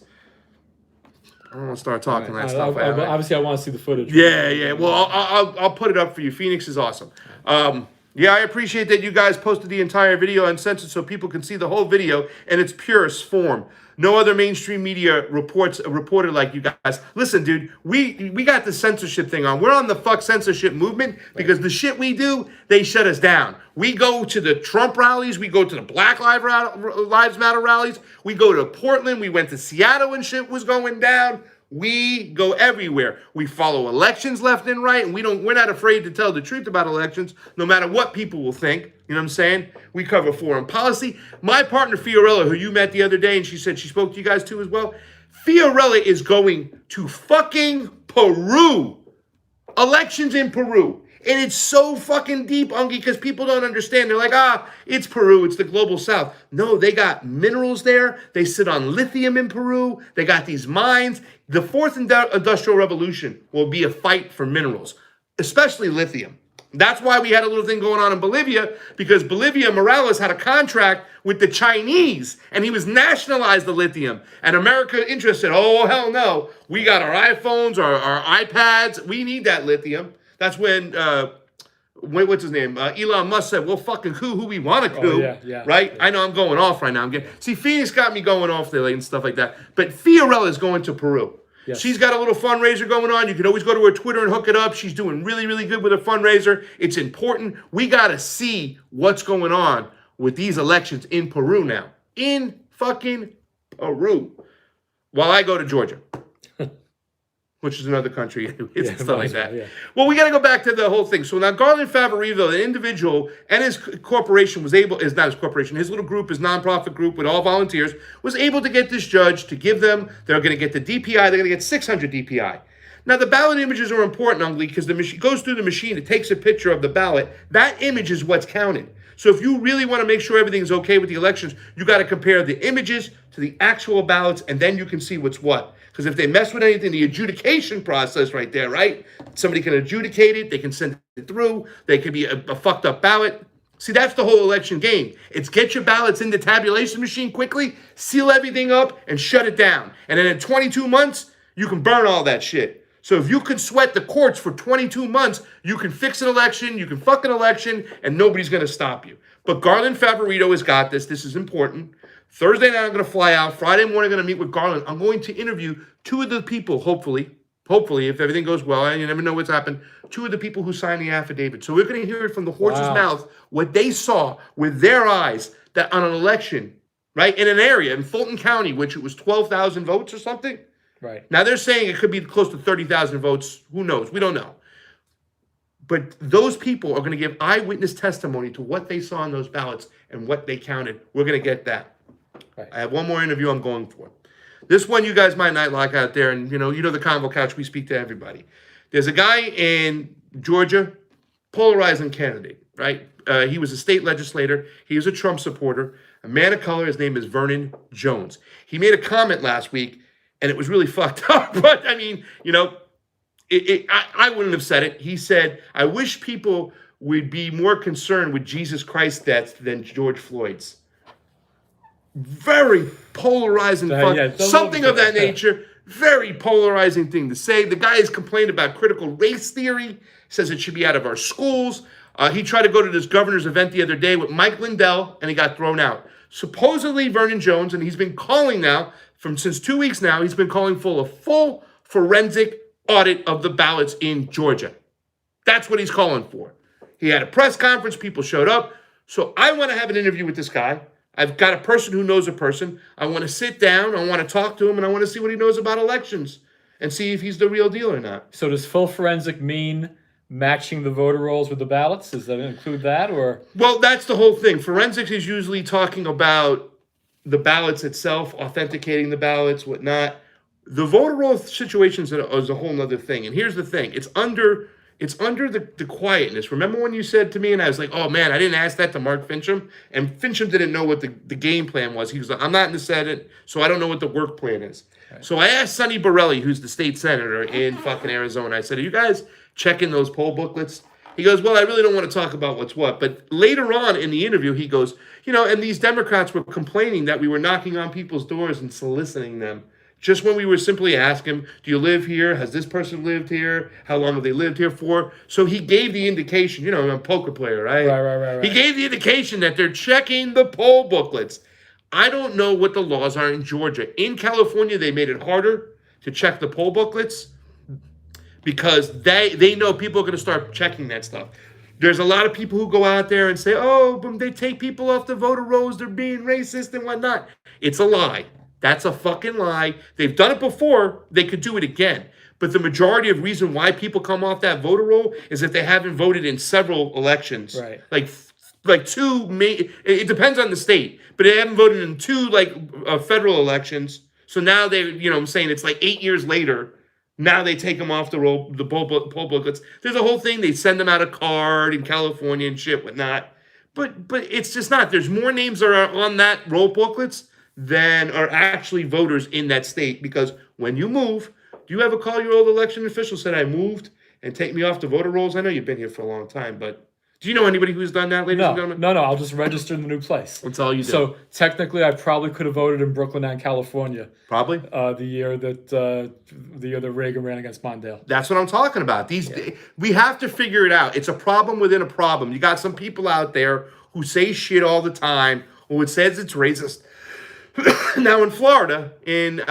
I don't want to start talking that stuff out. Obviously, I want to see the footage. Yeah. Well, I'll put it up for you. Phoenix is awesome. I appreciate that you guys posted the entire video uncensored so people can see the whole video in its purest form. No other mainstream media reported like you guys. Listen, dude, we got the censorship thing on. We're on the fuck censorship movement because the shit we do, they shut us down. We go to the Trump rallies. We go to the Black Lives Matter rallies. We go to Portland. We went to Seattle when shit was going down. We go everywhere. We follow elections left and right, and we're not afraid to tell the truth about elections, no matter what people will think. You know what I'm saying? We cover foreign policy. My partner, Fiorella, who you met the other day, and she said she spoke to you guys too as well. Fiorella is going to fucking Peru. Elections in Peru. And it's so fucking deep, Ungi, because people don't understand. They're like, it's Peru. It's the global south. No, they got minerals there. They sit on lithium in Peru. They got these mines. The fourth industrial revolution will be a fight for minerals, especially lithium. That's why we had a little thing going on in Bolivia, because Bolivia, Morales had a contract with the Chinese, and he was nationalized the lithium. And America interested, oh, hell no. We got our iPhones, our iPads. We need that lithium. That's when, what's his name? Elon Musk said, we'll fucking who we want to coup. Yeah. Right? Yeah. I know I'm going off right now. See, Phoenix got me going off there and stuff like that. But Fiorella is going to Peru. Yes. She's got a little fundraiser going on. You can always go to her Twitter and hook it up. She's doing really, really good with her fundraiser. It's important. We got to see what's going on with these elections in Peru now. In fucking Peru. While I go to Georgia. Which is another country, and stuff like that. Yeah. Well, we got to go back to the whole thing. So now Garland Favorito, the individual, and his corporation his little group, his nonprofit group with all volunteers, was able to get this judge to give them, they're going to get the DPI, they're going to get 600 DPI. Now, the ballot images are important, Ungly, because the machine goes through the machine, it takes a picture of the ballot. That image is what's counted. So if you really want to make sure everything's okay with the elections, you got to compare the images to the actual ballots, and then you can see what's what. Because if they mess with anything, the adjudication process right there, right? Somebody can adjudicate it. They can send it through. They could be a fucked up ballot. See, that's the whole election game. It's get your ballots in the tabulation machine quickly, seal everything up, and shut it down. And then in 22 months, you can burn all that shit. So if you can sweat the courts for 22 months, you can fix an election, you can fuck an election, and nobody's going to stop you. But Garland Favorito has got this. This is important. Thursday night, I'm going to fly out. Friday morning, I'm going to meet with Garland. I'm going to interview two of the people, hopefully, if everything goes well, you never know what's happened, two of the people who signed the affidavit. So we're going to hear it from the horse's mouth, what they saw with their eyes, that on an election, right, in an area, in Fulton County, which it was 12,000 votes or something. Right. Now they're saying it could be close to 30,000 votes. Who knows? We don't know. But those people are going to give eyewitness testimony to what they saw on those ballots and what they counted. We're going to get that. Right. I have one more interview I'm going for. This one you guys might not like out there, and you know the Convo Couch, we speak to everybody. There's a guy in Georgia, polarizing candidate, right? He was a state legislator. He was a Trump supporter, a man of color. His name is Vernon Jones. He made a comment last week, and it was really fucked up. But, I mean, you know, I wouldn't have said it. He said, I wish people would be more concerned with Jesus Christ's death than George Floyd's. Very polarizing, something of that nature. Very polarizing thing to say. The guy has complained about critical race theory, says it should be out of our schools. He tried to go to this governor's event the other day with Mike Lindell, and he got thrown out. Supposedly, Vernon Jones, and he's been calling now, since 2 weeks now, he's been calling for a full forensic audit of the ballots in Georgia. That's what he's calling for. He had a press conference. People showed up. So I want to have an interview with this guy. I've got a person who knows a person. I want to sit down. I want to talk to him, and I want to see what he knows about elections and see if he's the real deal or not. So does full forensic mean matching the voter rolls with the ballots? Does that include that, or? Well, that's the whole thing. Forensics is usually talking about the ballots itself, authenticating the ballots, whatnot. The voter roll situation is a whole other thing. And here's the thing. It's under the quietness. Remember when you said to me, and I was like, oh man, I didn't ask that to Mark Fincham? And Fincham didn't know what the game plan was. He was like, I'm not in the Senate, so I don't know what the work plan is. Right. So I asked Sonny Borrelli, who's the state senator in fucking Arizona, I said, are you guys checking those poll booklets? He goes, well, I really don't want to talk about what's what. But later on in the interview, he goes, you know, and these Democrats were complaining that we were knocking on people's doors and soliciting them. Just when we were simply asking, do you live here? Has this person lived here? How long have they lived here for? So he gave the indication, you know, I'm a poker player, right? Right. He gave the indication that they're checking the poll booklets. I don't know what the laws are in Georgia. In California, they made it harder to check the poll booklets because they know people are going to start checking that stuff. There's a lot of people who go out there and say, oh, but they take people off the voter rolls, they're being racist and whatnot. It's a lie. That's a fucking lie. They've done it before. They could do it again. But the majority of reason why people come off that voter roll is if they haven't voted in several elections. Right. Like two, it depends on the state, but they haven't voted in two federal elections. So now I'm saying it's like 8 years later. Now they take them off the poll booklets. There's a whole thing. They send them out a card in California and shit, whatnot. But it's just not. There's more names that are on that roll booklets than are actually voters in that state. Because when you move, do you ever call your old election official, said I moved, and take me off the voter rolls? I know you've been here for a long time, but do you know anybody who's done that, ladies and gentlemen? No. I'll just register in the new place. That's all you do. So technically, I probably could have voted in Brooklyn and California. Probably the year that Reagan ran against Mondale. That's what I'm talking about. We have to figure it out. It's a problem within a problem. You got some people out there who say shit all the time, who it says it's racist. Now in Florida, in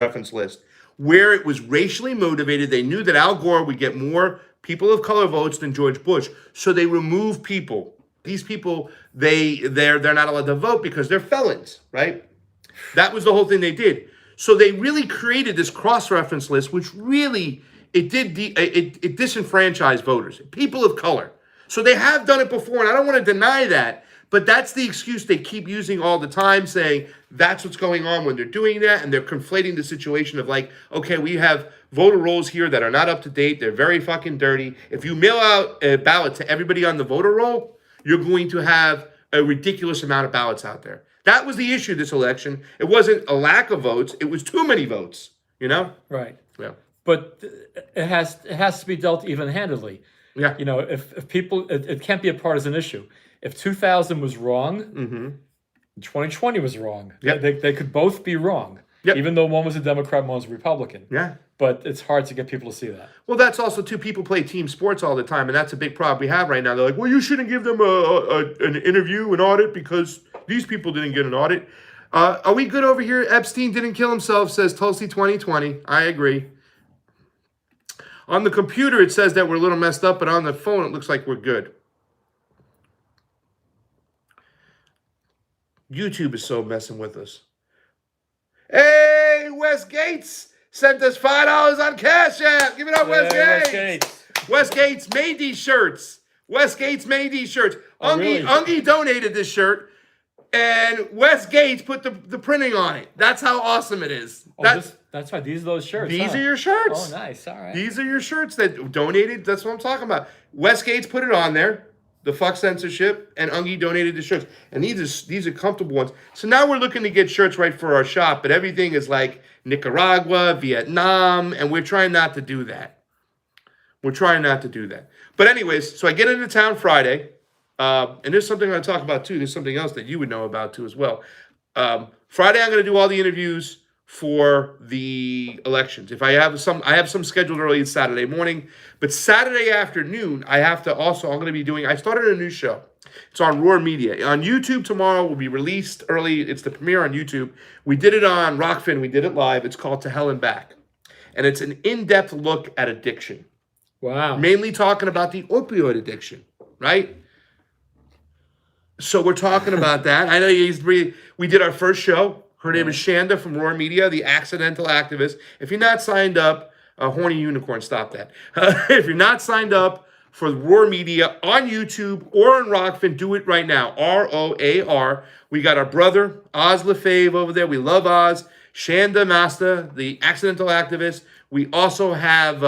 reference list, where it was racially motivated, they knew that Al Gore would get more people of color votes than George Bush, so they removed people. These people, they're not allowed to vote because they're felons, right? That was the whole thing they did. So they really created this cross-reference list, which really it disenfranchised voters, people of color. So they have done it before, and I don't want to deny that. But that's the excuse they keep using all the time, saying that's what's going on when they're doing that. And they're conflating the situation of like, okay, we have voter rolls here that are not up to date. They're very fucking dirty. If you mail out a ballot to everybody on the voter roll, you're going to have a ridiculous amount of ballots out there. That was the issue this election. It wasn't a lack of votes. It was too many votes, you know? Right. Yeah. But it has to be dealt even-handedly. Yeah. You know, if people, it can't be a partisan issue. If 2000 was wrong, 2020 was wrong. Yep. They could both be wrong. Yep. Even though one was a Democrat, one was a Republican. Yeah. But it's hard to get people to see that. Well, that's also too. People play team sports all the time, and that's a big problem we have right now. They're like, well, you shouldn't give them an interview, an audit, because these people didn't get an audit. Are we good over here? Epstein didn't kill himself, says Tulsi 2020. I agree. On the computer, it says that we're a little messed up, but on the phone, it looks like we're good. YouTube is so messing with us. Hey, Wes Gates sent us $5 on Cash App. Give it up, Wes Gates. Wes Gates made these shirts. Wes Gates made these shirts. Oh, really? Ungie donated this shirt, and Wes Gates put the printing on it. That's how awesome it is. That's right. These are those shirts. These are your shirts. Oh, nice. All right. These are your shirts that donated. That's what I'm talking about. Wes Gates put it on there. The fuck censorship, and Ungie donated the shirts. And these are comfortable ones. So now we're looking to get shirts right for our shop, but everything is like Nicaragua, Vietnam, and we're trying not to do that. We're trying not to do that. But anyways, so I get into town Friday, and there's something I'm going to talk about too. There's something else that you would know about too as well. Friday, I'm going to do all the interviews for the elections. If I have some scheduled early Saturday morning, but Saturday afternoon, I'm going to be doing, I started a new show. It's on Roar Media. On YouTube tomorrow, will be released early. It's the premiere on YouTube. We did it on Rokfin. We did it live. It's called To Hell and Back. And it's an in-depth look at addiction. Wow. Mainly talking about the opioid addiction, right? So we're talking about that. I know we did our first show. Her name is Shanda from Roar Media, the accidental activist. If you're not signed up, Horny Unicorn, stop that. If you're not signed up for Roar Media on YouTube or on Rokfin, do it right now. ROAR. We got our brother, Oz LaFave, over there. We love Oz. Shanda Masta, the accidental activist. We also have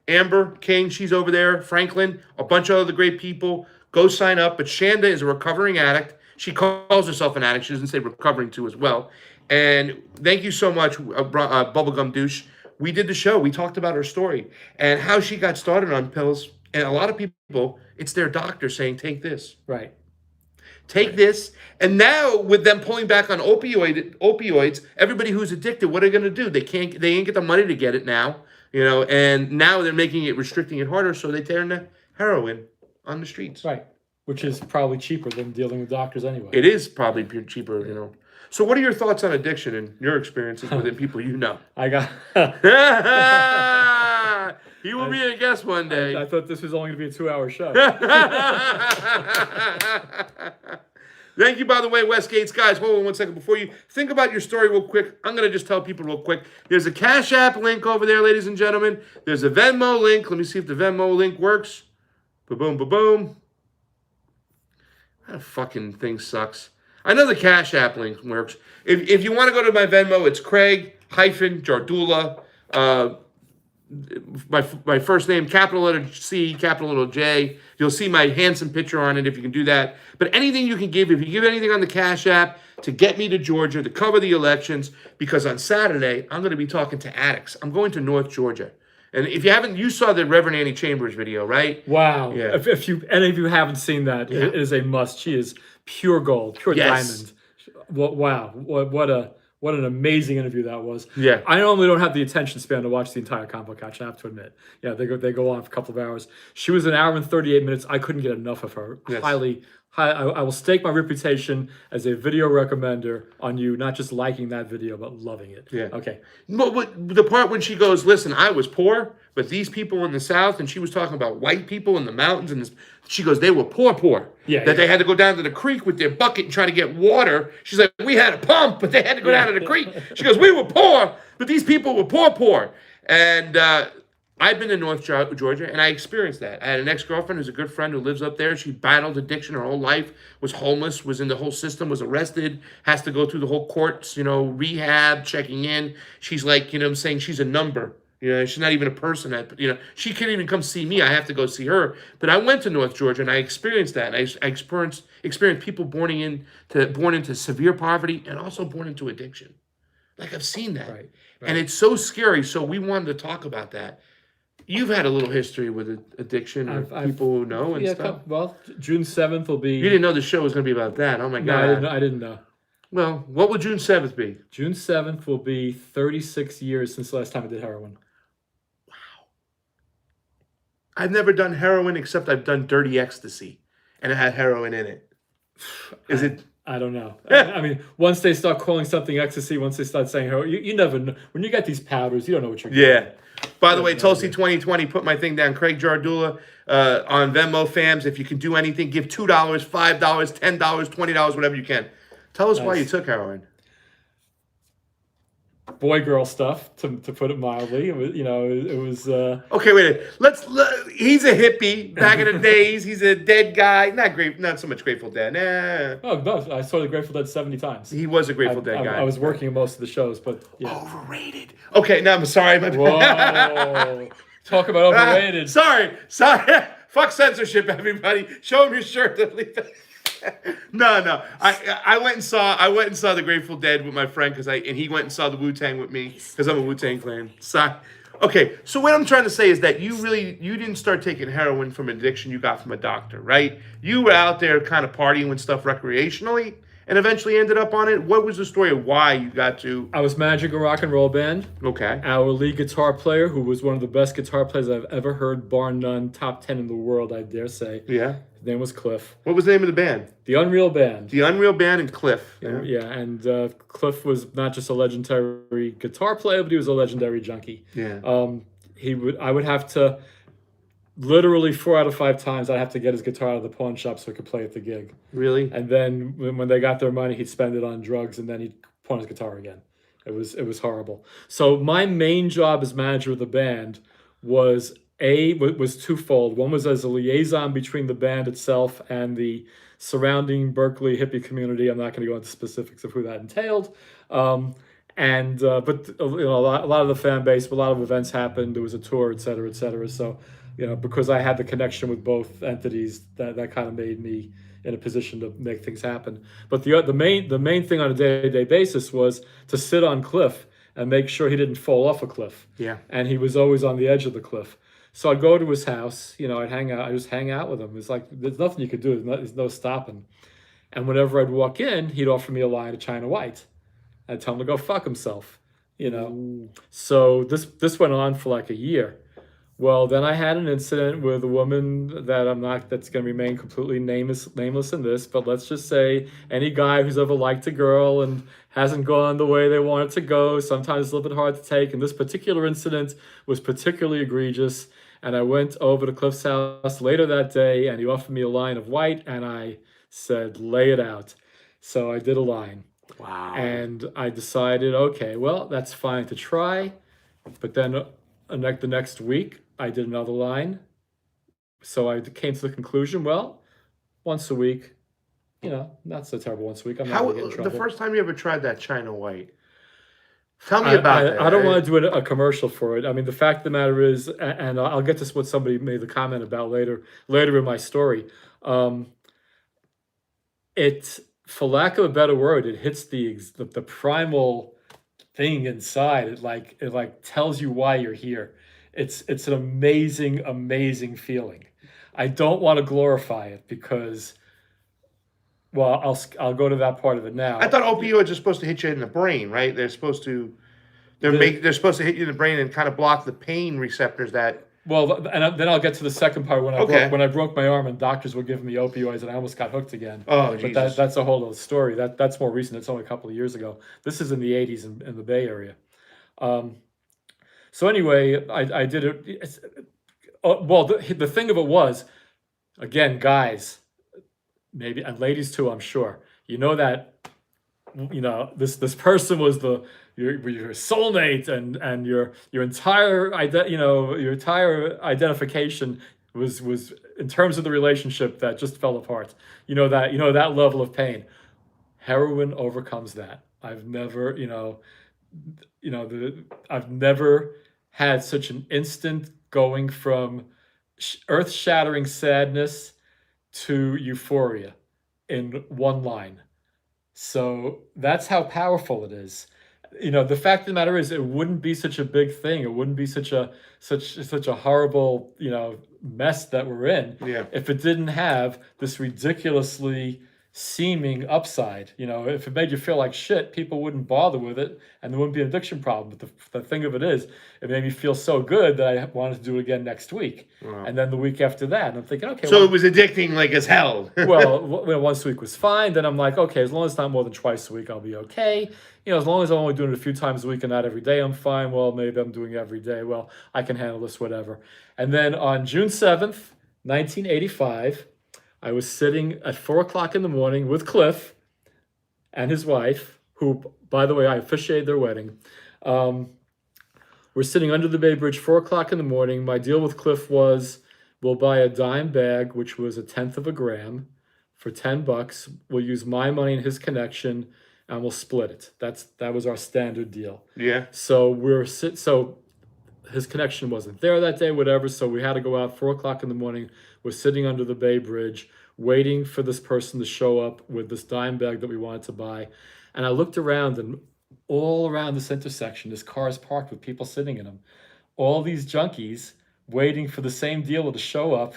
Amber King. She's over there. Franklin, a bunch of other great people. Go sign up. But Shanda is a recovering addict. She calls herself an addict. She doesn't say recovering too as well. And thank you so much, Bubblegum Douche. We did the show. We talked about her story and how she got started on pills. And a lot of people, it's their doctor saying, take this. Right. Take this. And now with them pulling back on opioids, everybody who's addicted, what are they going to do? They ain't get the money to get it now, and now they're making it, restricting it harder. So they turn to heroin on the streets. Right. Which is probably cheaper than dealing with doctors anyway. It is probably cheaper, So what are your thoughts on addiction and your experiences within people you know? I got... He will be a guest one day. I thought this was only going to be a 2-hour show. Thank you, by the way, Wes Gates. Guys, hold on 1 second. Before you think about your story real quick, I'm going to just tell people real quick. There's a Cash App link over there, ladies and gentlemen. There's a Venmo link. Let me see if the Venmo link works. Ba-boom, ba-boom. That fucking thing sucks. I know the Cash App link works. If you want to go to my Venmo, it's Craig-Jardula. My first name, capital letter C, capital little J. You'll see my handsome picture on it if you can do that. But anything you can give, if you give anything on the Cash App to get me to Georgia, to cover the elections, because on Saturday, I'm going to be talking to addicts. I'm going to North Georgia. And if you haven't, you saw the Reverend Annie Chambers video, right? Wow. Yeah. If any of you haven't seen that, it is a must. She is pure gold, pure diamond. Wow. What an amazing interview that was. Yeah. I normally don't have the attention span to watch the entire Convo Couch, I have to admit. Yeah, they go on for a couple of hours. She was an hour and 38 minutes. I couldn't get enough of her. Yes. I will stake my reputation as a video recommender on you, not just liking that video, but loving it. Yeah. Okay. But the part when she goes, listen, I was poor, but these people in the South, and she was talking about white people in the mountains, and she goes, they were poor. Yeah. They had to go down to the creek with their bucket and try to get water. She's like, we had a pump, but they had to go down to the creek. She goes, we were poor, but these people were poor. And I've been to North Georgia, and I experienced that. I had an ex-girlfriend who's a good friend who lives up there. She battled addiction her whole life, was homeless, was in the whole system, was arrested, has to go through the whole courts, rehab, checking in. She's like, I'm saying she's a number. She's not even a person. She can't even come see me. I have to go see her. But I went to North Georgia, and I experienced that. I experienced people born into severe poverty and also born into addiction. Like, I've seen that. Right. And it's so scary, so we wanted to talk about that. You've had a little history with addiction, people who know and stuff. Well, June 7th will be... You didn't know the show was going to be about that. Oh, my God. No, I didn't know. Well, what will June 7th be? June 7th will be 36 years since the last time I did heroin. I've never done heroin except I've done dirty ecstasy, and it had heroin in it. Is it? I don't know. I mean, once they start calling something ecstasy, once they start saying heroin, you never know. When you get these powders, you don't know what you're getting. Yeah. By the way, no Tulsi idea. 2020, put my thing down. Craig Jardula on Venmo fams. If you can do anything, give $2, $5, $10, $20, whatever you can. Tell us why you took heroin. Boy girl stuff, to put it mildly. It was, it was. Okay, wait. He's a hippie. Back in the days, he's a dead guy. Not so much Grateful Dead. Nah. Oh no, I saw the Grateful Dead 70 times. He was a Grateful Dead guy. I was working in most of the shows, but yeah. Overrated. Okay, no, I'm sorry. Whoa. Talk about overrated. Sorry. Fuck censorship, everybody. Show him your shirt. No. I went and saw the Grateful Dead with my friend and he went and saw the Wu-Tang with me because I'm a Wu-Tang fan. Sorry. Okay, so what I'm trying to say is that you didn't start taking heroin from an addiction you got from a doctor, right? You were out there kind of partying with stuff recreationally and eventually ended up on it. What was the story of why you got to? I was managing a rock and roll band. Okay. Our lead guitar player, who was one of the best guitar players I've ever heard, bar none, top 10 in the world, I dare say. Yeah. His name was Cliff. What was the name of the band? The Unreal Band. The Unreal Band and Cliff. Yeah, and Cliff was not just a legendary guitar player, but he was a legendary junkie. Yeah. I would have to, literally 4 out of 5 times, I'd have to get his guitar out of the pawn shop so he could play at the gig. Really? And then when they got their money, he'd spend it on drugs, and then he'd pawn his guitar again. It was horrible. So my main job as manager of the band was twofold. One was as a liaison between the band itself and the surrounding Berkeley hippie community. I'm not going to go into specifics of who that entailed. But a lot of the fan base, a lot of events happened. There was a tour, et cetera, et cetera. So, because I had the connection with both entities, that kind of made me in a position to make things happen. But the main thing on a day-to-day basis was to sit on Cliff and make sure he didn't fall off a cliff. Yeah. And he was always on the edge of the cliff. So I'd go to his house, I'd just hang out with him. It's like, there's nothing you could do. There's no stopping. And whenever I'd walk in, he'd offer me a line of China White. I'd tell him to go fuck himself, Ooh. So this went on for like a year. Well, then I had an incident with a woman that's going to remain completely nameless in this, but let's just say any guy who's ever liked a girl and hasn't gone the way they want it to go, sometimes it's a little bit hard to take. And this particular incident was particularly egregious. And I went over to Cliff's house later that day, and he offered me a line of white, and I said, lay it out. So I did a line. Wow. And I decided, okay, well, that's fine to try. But then the next week, I did another line. So I came to the conclusion, well, once a week, not so terrible once a week. I'm not going to get in trouble. The first time you ever tried that China White? Tell me about that. I don't want to do a commercial for it. I mean, the fact of the matter is, and I'll get to what somebody made the comment about later in my story. For lack of a better word, it hits the primal thing inside. It tells you why you're here. It's an amazing feeling. I don't want to glorify it because, well, I'll go to that part of it now. I thought opioids are supposed to hit you in the brain, right? They're supposed to they're supposed to hit you in the brain and kind of block the pain receptors that. Well, and then I'll get to the second part when I broke my arm and doctors were giving me opioids and I almost got hooked again. Oh, but Jesus. That's a whole other story. That's more recent. It's only a couple of years ago. This is in the 80s in the Bay Area. So anyway, I did it. Well, the thing of it was, again, guys, maybe, and ladies too, I'm sure, that, this person was your soulmate and your entire identification was in terms of the relationship that just fell apart. That level of pain. Heroin overcomes that. I've never, I've never had such an instant going from earth-shattering sadness to euphoria in one line. So that's how powerful it is. The fact of the matter is, it wouldn't be such a big thing. It wouldn't be such a horrible, mess that we're in, Yeah. if it didn't have this ridiculously seeming upside. If it made you feel like shit, people wouldn't bother with it and there wouldn't be an addiction problem. But the thing of it is, it made me feel so good that I wanted to do it again next week. Wow. And then the week after that. And I'm thinking, okay. So it was addicting like as hell. Well, once a week was fine. Then I'm like, okay, as long as it's not more than twice a week, I'll be okay. As long as I'm only doing it a few times a week and not every day, I'm fine. Well, maybe I'm doing it every day. Well, I can handle this, whatever. And then on June 7th, 1985, I was sitting at 4 o'clock in the morning with Cliff and his wife, who, by the way, I officiated their wedding. We're sitting under the Bay Bridge, 4 o'clock in the morning. My deal with Cliff was, we'll buy a dime bag, which was 1/10 of a gram, for $10. We'll use my money and his connection, and we'll split it. That was our standard deal. Yeah. So so his connection wasn't there that day, whatever. So we had to go out 4 o'clock in the morning. We're sitting under the Bay Bridge, waiting for this person to show up with this dime bag that we wanted to buy. And I looked around, and all around this intersection, there's cars parked with people sitting in them. All these junkies waiting for the same dealer to show up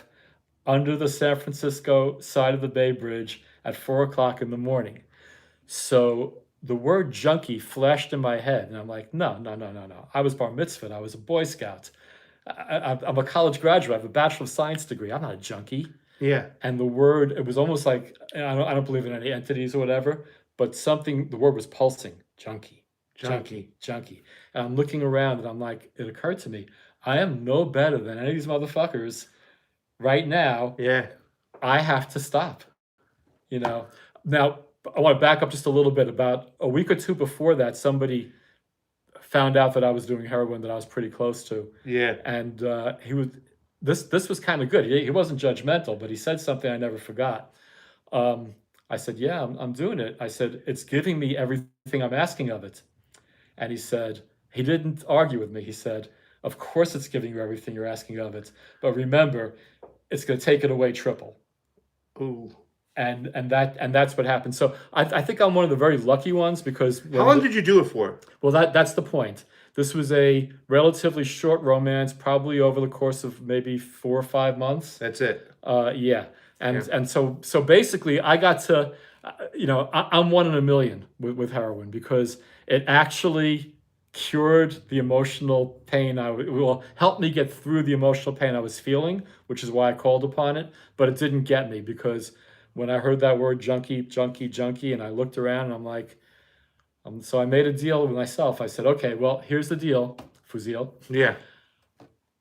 under the San Francisco side of the Bay Bridge at 4 o'clock in the morning. So the word junkie flashed in my head, and I'm like, no. I was bar mitzvahed. I was a Boy Scout. I'm a college graduate. I have a Bachelor of Science degree. I'm not a junkie. Yeah. And the word, it was almost like, I don't believe in any entities or whatever, but the word was pulsing. Junkie. And I'm looking around, and I'm like, it occurred to me, I am no better than any of these motherfuckers right now. Yeah. I have to stop. Now, I want to back up just a little bit. About a week or two before that, somebody found out that I was doing heroin that I was pretty close to. Yeah. And this was kind of good. He wasn't judgmental, but he said something I never forgot. I said, yeah, I'm doing it. I said, it's giving me everything I'm asking of it. And he didn't argue with me. He said, of course it's giving you everything you're asking of it. But remember, it's going to take it away triple. Ooh. And that's what happened. So I think I'm one of the very lucky ones, because how long did you do it for? Well, that's the point. This was a relatively short romance, probably over the course of maybe 4 or 5 months. That's it. Yeah. And so basically I got to, I'm 1 in a million with heroin, because it actually cured the emotional pain. Helped me get through the emotional pain I was feeling, which is why I called upon it. But it didn't get me, because when I heard that word junkie, and I looked around, and I'm like, so I made a deal with myself. I said, okay, well, here's the deal, Fuzil. Yeah.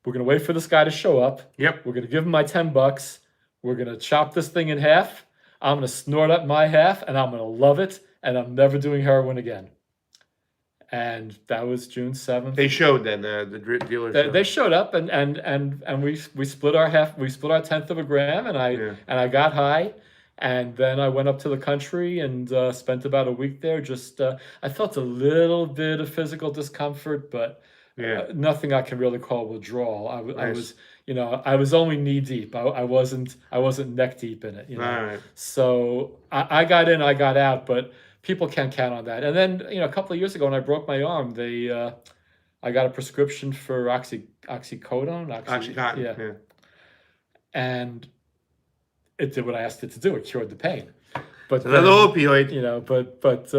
We're going to wait for this guy to show up. Yep. We're going to give him my $10. We're going to chop this thing in half. I'm going to snort up my half, and I'm going to love it, and I'm never doing heroin again. And that was June 7th. They showed then, the dealers. They showed up, and we split our half. We split our 1/10 of a gram, and I got high. And then I went up to the country and spent about a week there. I felt a little bit of physical discomfort, but nothing I can really call withdrawal. I was only knee deep. I wasn't neck deep in it. All right. So I got in, I got out, but people can't count on that. And then a couple of years ago when I broke my arm, I got a prescription for oxycodone. Oxycontin. Yeah. And it did what I asked it to do. It cured the pain. But another opioid. But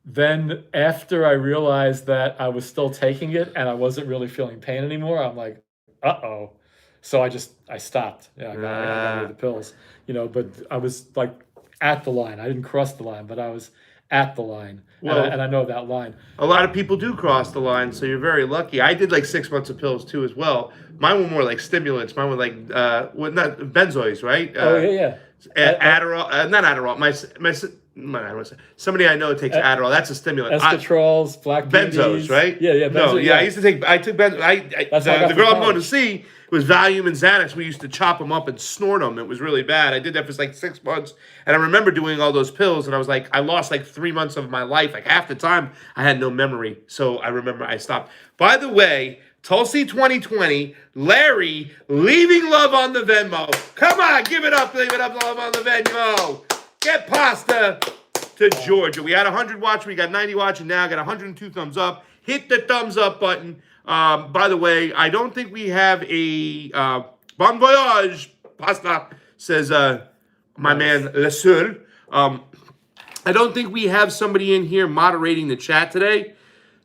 then after I realized that I was still taking it and I wasn't really feeling pain anymore, I'm like, uh-oh. So I stopped. Yeah, I got rid of the pills. But I was like at the line. I didn't cross the line, but I was at the line. Well, and I know that line. A lot of people do cross the line, so you're very lucky. I did like 6 months of pills too as well. Mine were more like stimulants. Mine were like not benzoids, right? Yeah. Adderall, not Adderall. Somebody I know takes Adderall. That's a stimulant. Escatrols, Black benzos, right? Yeah. No, I used to take. I took benzo. The girl I'm going to see was Valium and Xanax. We used to chop them up and snort them. It was really bad. I did that for like 6 months, and I remember doing all those pills. And I was like, I lost like 3 months of my life. Like half the time, I had no memory. So I remember I stopped. By the way, Tulsi 2020, Larry leaving love on the Venmo. Come on, give it up, love on the Venmo. Get pasta to Georgia. We had 100 watch, we got 90 watch, and now I got 102 thumbs up. Hit the thumbs up button. By the way, I don't think we have a Bon Voyage pasta, says my man Le Sur. I don't think we have somebody in here moderating the chat today.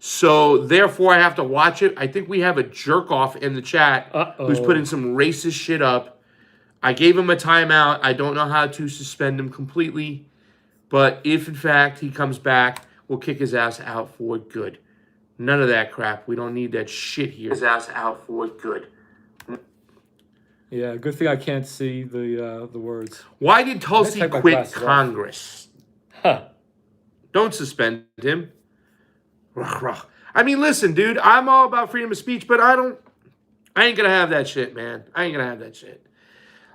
So, therefore, I have to watch it. I think we have a jerk-off in the chat who's putting some racist shit up. I gave him a timeout. I don't know how to suspend him completely. But if, in fact, he comes back, we'll kick his ass out for good. None of that crap. We don't need that shit here. His ass out for good. Yeah, good thing I can't see the words. Why did Tulsi quit Congress? Huh. Don't suspend him. I mean, listen, dude, I'm all about freedom of speech, but I ain't gonna have that shit, man. I ain't gonna have that shit.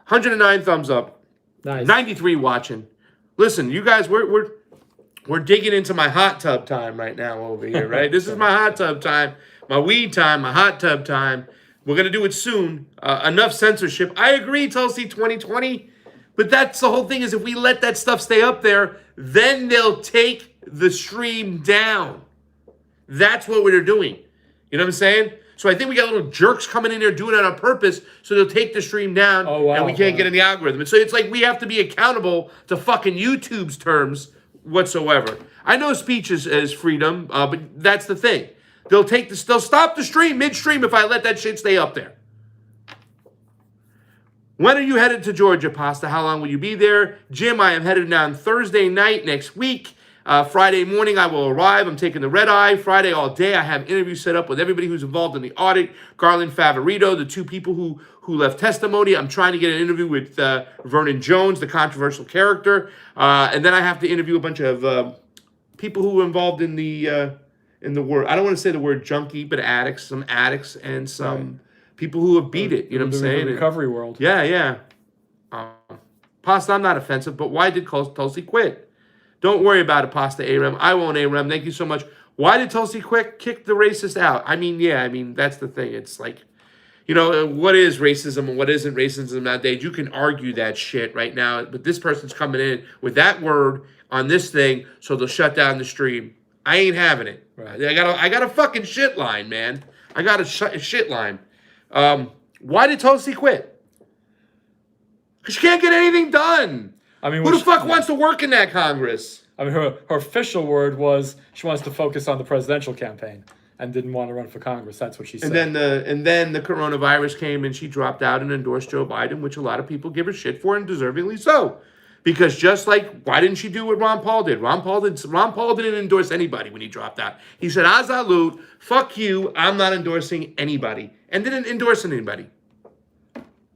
109 thumbs up. Nice. 93 watching. Listen, you guys, we're digging into my hot tub time right now over here, right? This is my hot tub time, my weed time, my hot tub time. We're gonna do it soon. Enough censorship. I agree, Tulsi 2020, but that's the whole thing is if we let that stuff stay up there, then they'll take the stream down. That's what we're doing. You know what I'm saying? So I think we got little jerks coming in there doing it on purpose so they'll take the stream down and we can't get in the algorithm. And so it's like we have to be accountable to fucking YouTube's terms whatsoever. I know speech is freedom, but that's the thing. They'll stop the stream midstream if I let that shit stay up there. When are you headed to Georgia, Pasta? How long will you be there? Jim, I am headed down Thursday night next week. Friday morning, I will arrive. I'm taking the red eye. Friday all day, I have interviews set up with everybody who's involved in the audit. Garland Favorito, the two people who left testimony. I'm trying to get an interview with Vernon Jones, the controversial character. And then I have to interview a bunch of people who were involved in the word. I don't want to say the word junkie, but addicts. Some addicts and some people who have beat it. You know what I'm saying? The recovery world. Yeah. Pasta, I'm not offensive, but why did Tulsi quit? Don't worry about it, Pasta Aram. I won't Aram. Thank you so much. Why did Tulsi kick the racist out? I mean, that's the thing. It's like, what is racism and what isn't racism nowadays? You can argue that shit right now, but this person's coming in with that word on this thing, so they'll shut down the stream. I ain't having it. Right. I got a fucking shit line, man. I got a shit line. Why did Tulsi quit? Because she can't get anything done. I mean, who the fuck wants to work in that Congress? I mean, her official word was she wants to focus on the presidential campaign and didn't want to run for Congress. That's what she said. And then the coronavirus came and she dropped out and endorsed Joe Biden, which a lot of people give her shit for, and deservingly so. Because just like, why didn't she do what Ron Paul did? Ron Paul didn't endorse anybody when he dropped out. He said, "Azalut, fuck you, I'm not endorsing anybody," and didn't endorse anybody.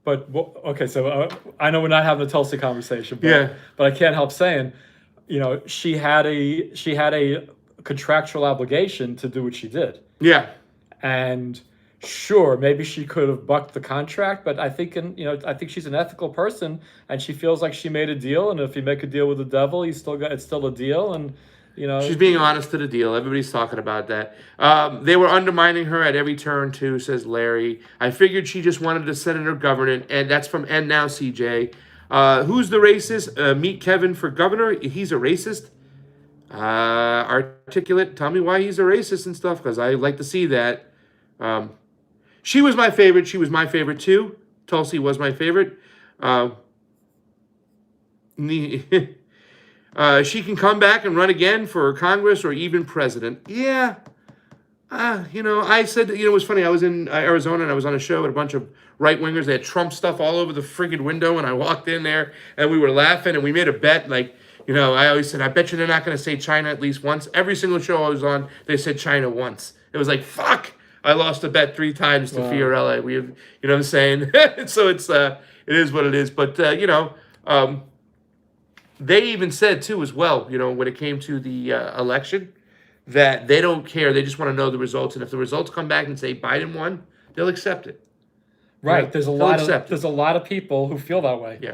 But okay, so I know we're not having a Tulsi conversation, but I can't help saying, she had a contractual obligation to do what she did. Yeah, and sure, maybe she could have bucked the contract, but I think she's an ethical person, and she feels like she made a deal, and if you make a deal with the devil, it's still a deal, and. She's being honest to the deal. Everybody's talking about that. They were undermining her at every turn, too, says Larry. I figured she just wanted to Senator governor, and that's from N Now CJ. Who's the racist? Meet Kevin for governor. He's a racist. Articulate. Tell me why he's a racist and stuff, because I like to see that. She was my favorite. She was my favorite, too. Tulsi was my favorite. She can come back and run again for Congress or even president. Yeah. I said, it was funny. I was in Arizona and I was on a show with a bunch of right-wingers. They had Trump stuff all over the friggin' window, and I walked in there and we were laughing and we made a bet. Like, I always said, I bet you they're not going to say China at least once. Every single show I was on, they said China once. It was like, fuck. I lost a bet 3 times to Fiorella. We have, you know what I'm saying? So it is what it is. But, they even said, too, as well, when it came to the election, that they don't care. They just want to know the results. And if the results come back and say Biden won, they'll accept it. Right. There's a lot of people who feel that way. Yeah.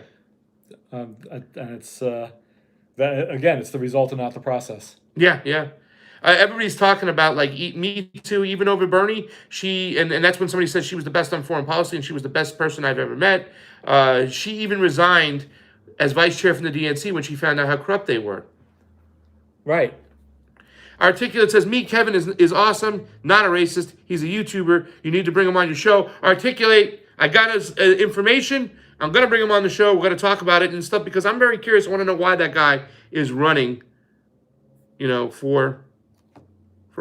And it's, it's the result and not the process. Yeah. Everybody's talking about, like, me too, even over Bernie. And that's when somebody said she was the best on foreign policy and she was the best person I've ever met. She even resigned as vice chair from the DNC when she found out how corrupt they were. Right. Articulate says, Meet Kevin is awesome, not a racist. He's a YouTuber. You need to bring him on your show. Articulate, I got his information. I'm going to bring him on the show. We're going to talk about it and stuff because I'm very curious. I want to know why that guy is running, for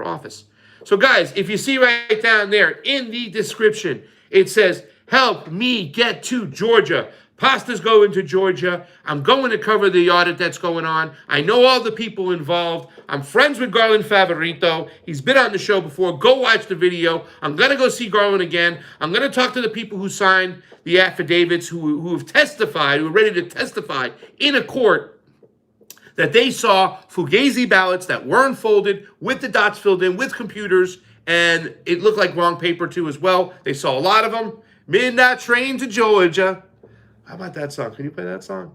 office. So, guys, if you see right down there in the description, it says, help me get to Georgia. Pasta's going to Georgia. I'm going to cover the audit that's going on. I know all the people involved. I'm friends with Garland Favorito. He's been on the show before. Go watch the video. I'm going to go see Garland again. I'm going to talk to the people who signed the affidavits, who have testified, who are ready to testify in a court that they saw Fugazi ballots that weren't folded with the dots filled in with computers, and it looked like wrong paper too as well. They saw a lot of them. Midnight Train to Georgia. How about that song? Can you play that song?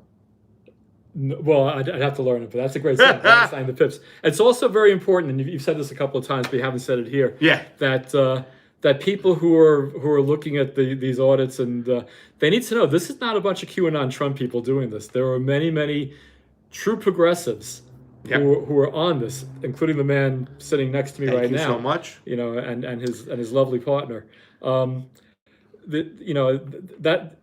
No, well, I'd have to learn it, but that's a great song. Sign the Pips. It's also very important, and you've said this a couple of times, but you haven't said it here. Yeah. That people who are looking at these audits, and they need to know this is not a bunch of QAnon Trump people doing this. There are many true progressives who are on this, including the man sitting next to me right now. Thank you so much. And his lovely partner. That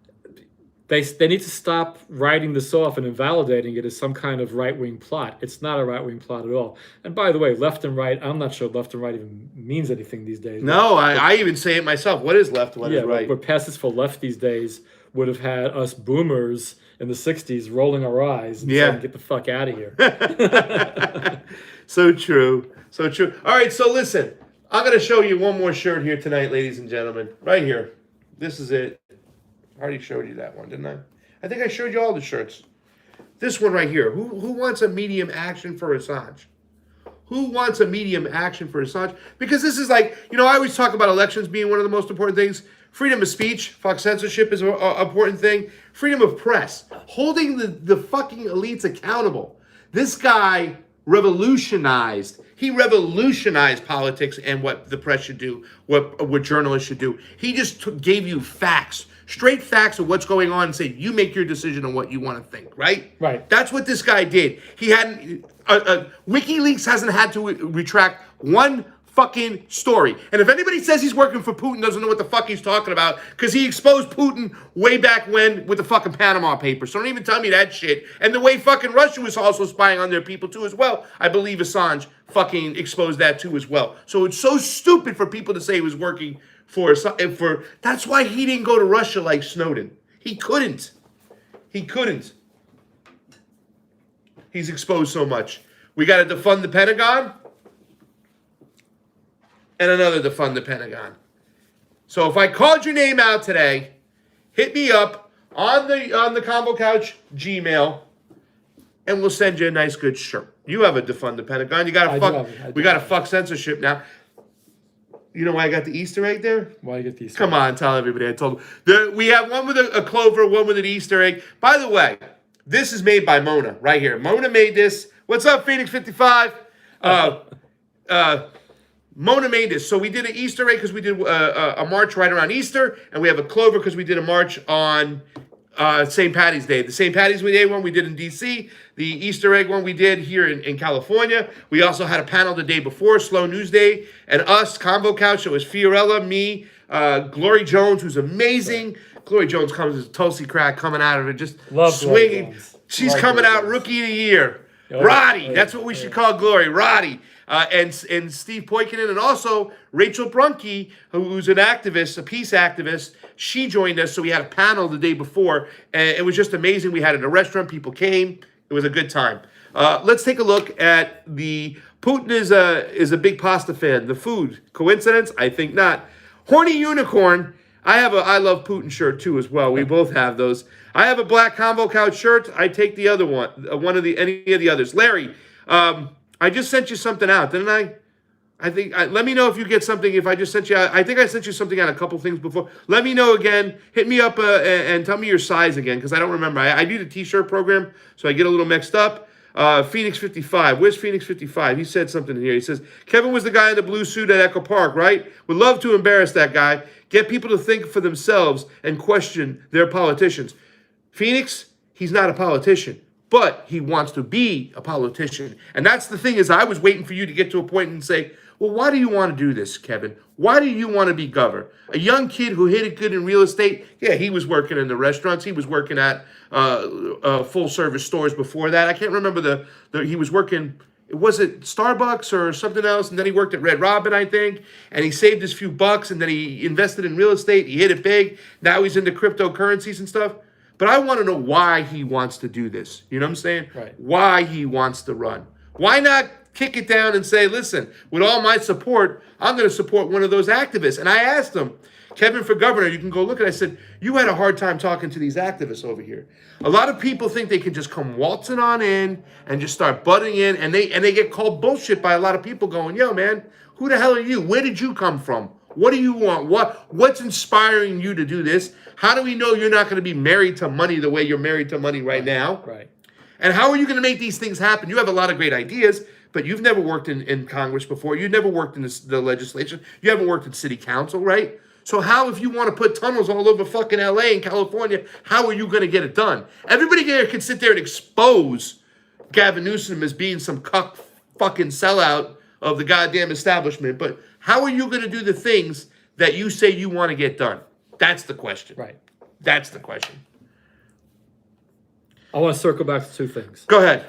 they need to stop writing this off and invalidating it as some kind of right-wing plot. It's not a right-wing plot at all. And by the way, left and right, I'm not sure left and right even means anything these days. No, I even say it myself. What is left? What is right? What passes for left these days would have had us boomers in the 60s rolling our eyes and saying, get the fuck out of here. So true. So true. All right, so listen. I'm going to show you one more shirt here tonight, ladies and gentlemen. Right here. This is it. I already showed you that one, didn't I? I think I showed you all the shirts. This one right here. Who wants a medium action for Assange? Who wants a medium action for Assange? Because this is like, I always talk about elections being one of the most important things. Freedom of speech, fuck censorship is an important thing. Freedom of press. Holding the fucking elites accountable. This guy revolutionized politics and what the press should do, what journalists should do. He just gave you facts. Straight facts of what's going on and say, you make your decision on what you want to think, right? Right. That's what this guy did. He hadn't, WikiLeaks hasn't had to retract one fucking story. And if anybody says he's working for Putin, doesn't know what the fuck he's talking about, because he exposed Putin way back when with the fucking Panama Papers. So don't even tell me that shit. And the way fucking Russia was also spying on their people too as well. I believe Assange fucking exposed that too as well. So it's so stupid for people to say he was working for that's why he didn't go to Russia like Snowden. He couldn't. He's exposed so much. We got to defund the Pentagon and another defund the Pentagon. So if I called your name out today, hit me up on the Convo Couch Gmail, and we'll send you a nice good shirt. You have a defund the Pentagon. You got to fuck. We got to fuck censorship now. You know why I got the Easter egg there? Why you get the Easter egg? Come on, tell everybody I told them. We have one with a clover, one with an Easter egg. By the way, this is made by Mona right here. Mona made this. What's up, Phoenix 55? Mona made this. So we did an Easter egg because we did a march right around Easter, and we have a clover because we did a march on St. Patty's Day. The St. Patty's Day one we did in D.C. The Easter egg one we did here in California. We also had a panel the day before, Slow News Day, and us, Convo Couch. So it was Fiorella, me, Glory Jones, who's amazing. Glory Jones comes as Tulsi crack coming out of it, just swinging. She's coming out Rookie of the Year. Roddy, that's what we should call Glory, Roddy. And Steve Poikinen, and also Rachel Brunke, who's an activist, a peace activist. She joined us, so we had a panel the day before, and it was just amazing. We had it in a restaurant, people came. It was a good time. Let's take a look at Putin is a big pasta fan. The food, coincidence? I think not. Horny Unicorn. I have a I Love Putin shirt too as well. We both have those. I have a black Convo Couch shirt. I take the other one, any of the others. Larry, I just sent you something out, didn't I? Let me know if you get something. If I just sent you out, I think I sent you something out a couple things before. Let me know again. Hit me up and tell me your size again, because I don't remember. I do the T-shirt program, so I get a little mixed up. Phoenix 55. Where's Phoenix 55? He said something here. He says, Kevin was the guy in the blue suit at Echo Park, right? Would love to embarrass that guy. Get people to think for themselves and question their politicians. Phoenix, he's not a politician. but he wants to be a politician. And that's the thing is I was waiting for you to get to a point and say, well, why do you want to do this, Kevin? Why do you want to be governor? A young kid who hit it good in real estate, yeah, he was working in the restaurants. He was working at full-service stores before that. I can't remember he was working, was it Starbucks or something else? And then he worked at Red Robin, I think, and he saved his few bucks, and then he invested in real estate. He hit it big. Now he's into cryptocurrencies and stuff. But I want to know why he wants to do this. You know what I'm saying? Right. Why he wants to run. Why not kick it down and say, listen, with all my support, I'm going to support one of those activists. And I asked him, Kevin for governor, you can go look at it. I said, you had a hard time talking to these activists over here. A lot of people think they can just come waltzing on in and just start butting in, and they get called bullshit by a lot of people going, yo, man, who the hell are you? Where did you come from? What do you want? What's inspiring you to do this? How do we know you're not going to be married to money the way you're married to money right now? Right. And how are you going to make these things happen? You have a lot of great ideas, but you've never worked in Congress before. You've never worked in the legislature. You haven't worked in city council, right? So how, if you want to put tunnels all over fucking LA and California, how are you going to get it done? Everybody here can sit there and expose Gavin Newsom as being some cuck fucking sellout of the goddamn establishment, but how are you going to do the things that you say you want to get done? That's the question. Right. That's the question. I want to circle back to two things. Go ahead.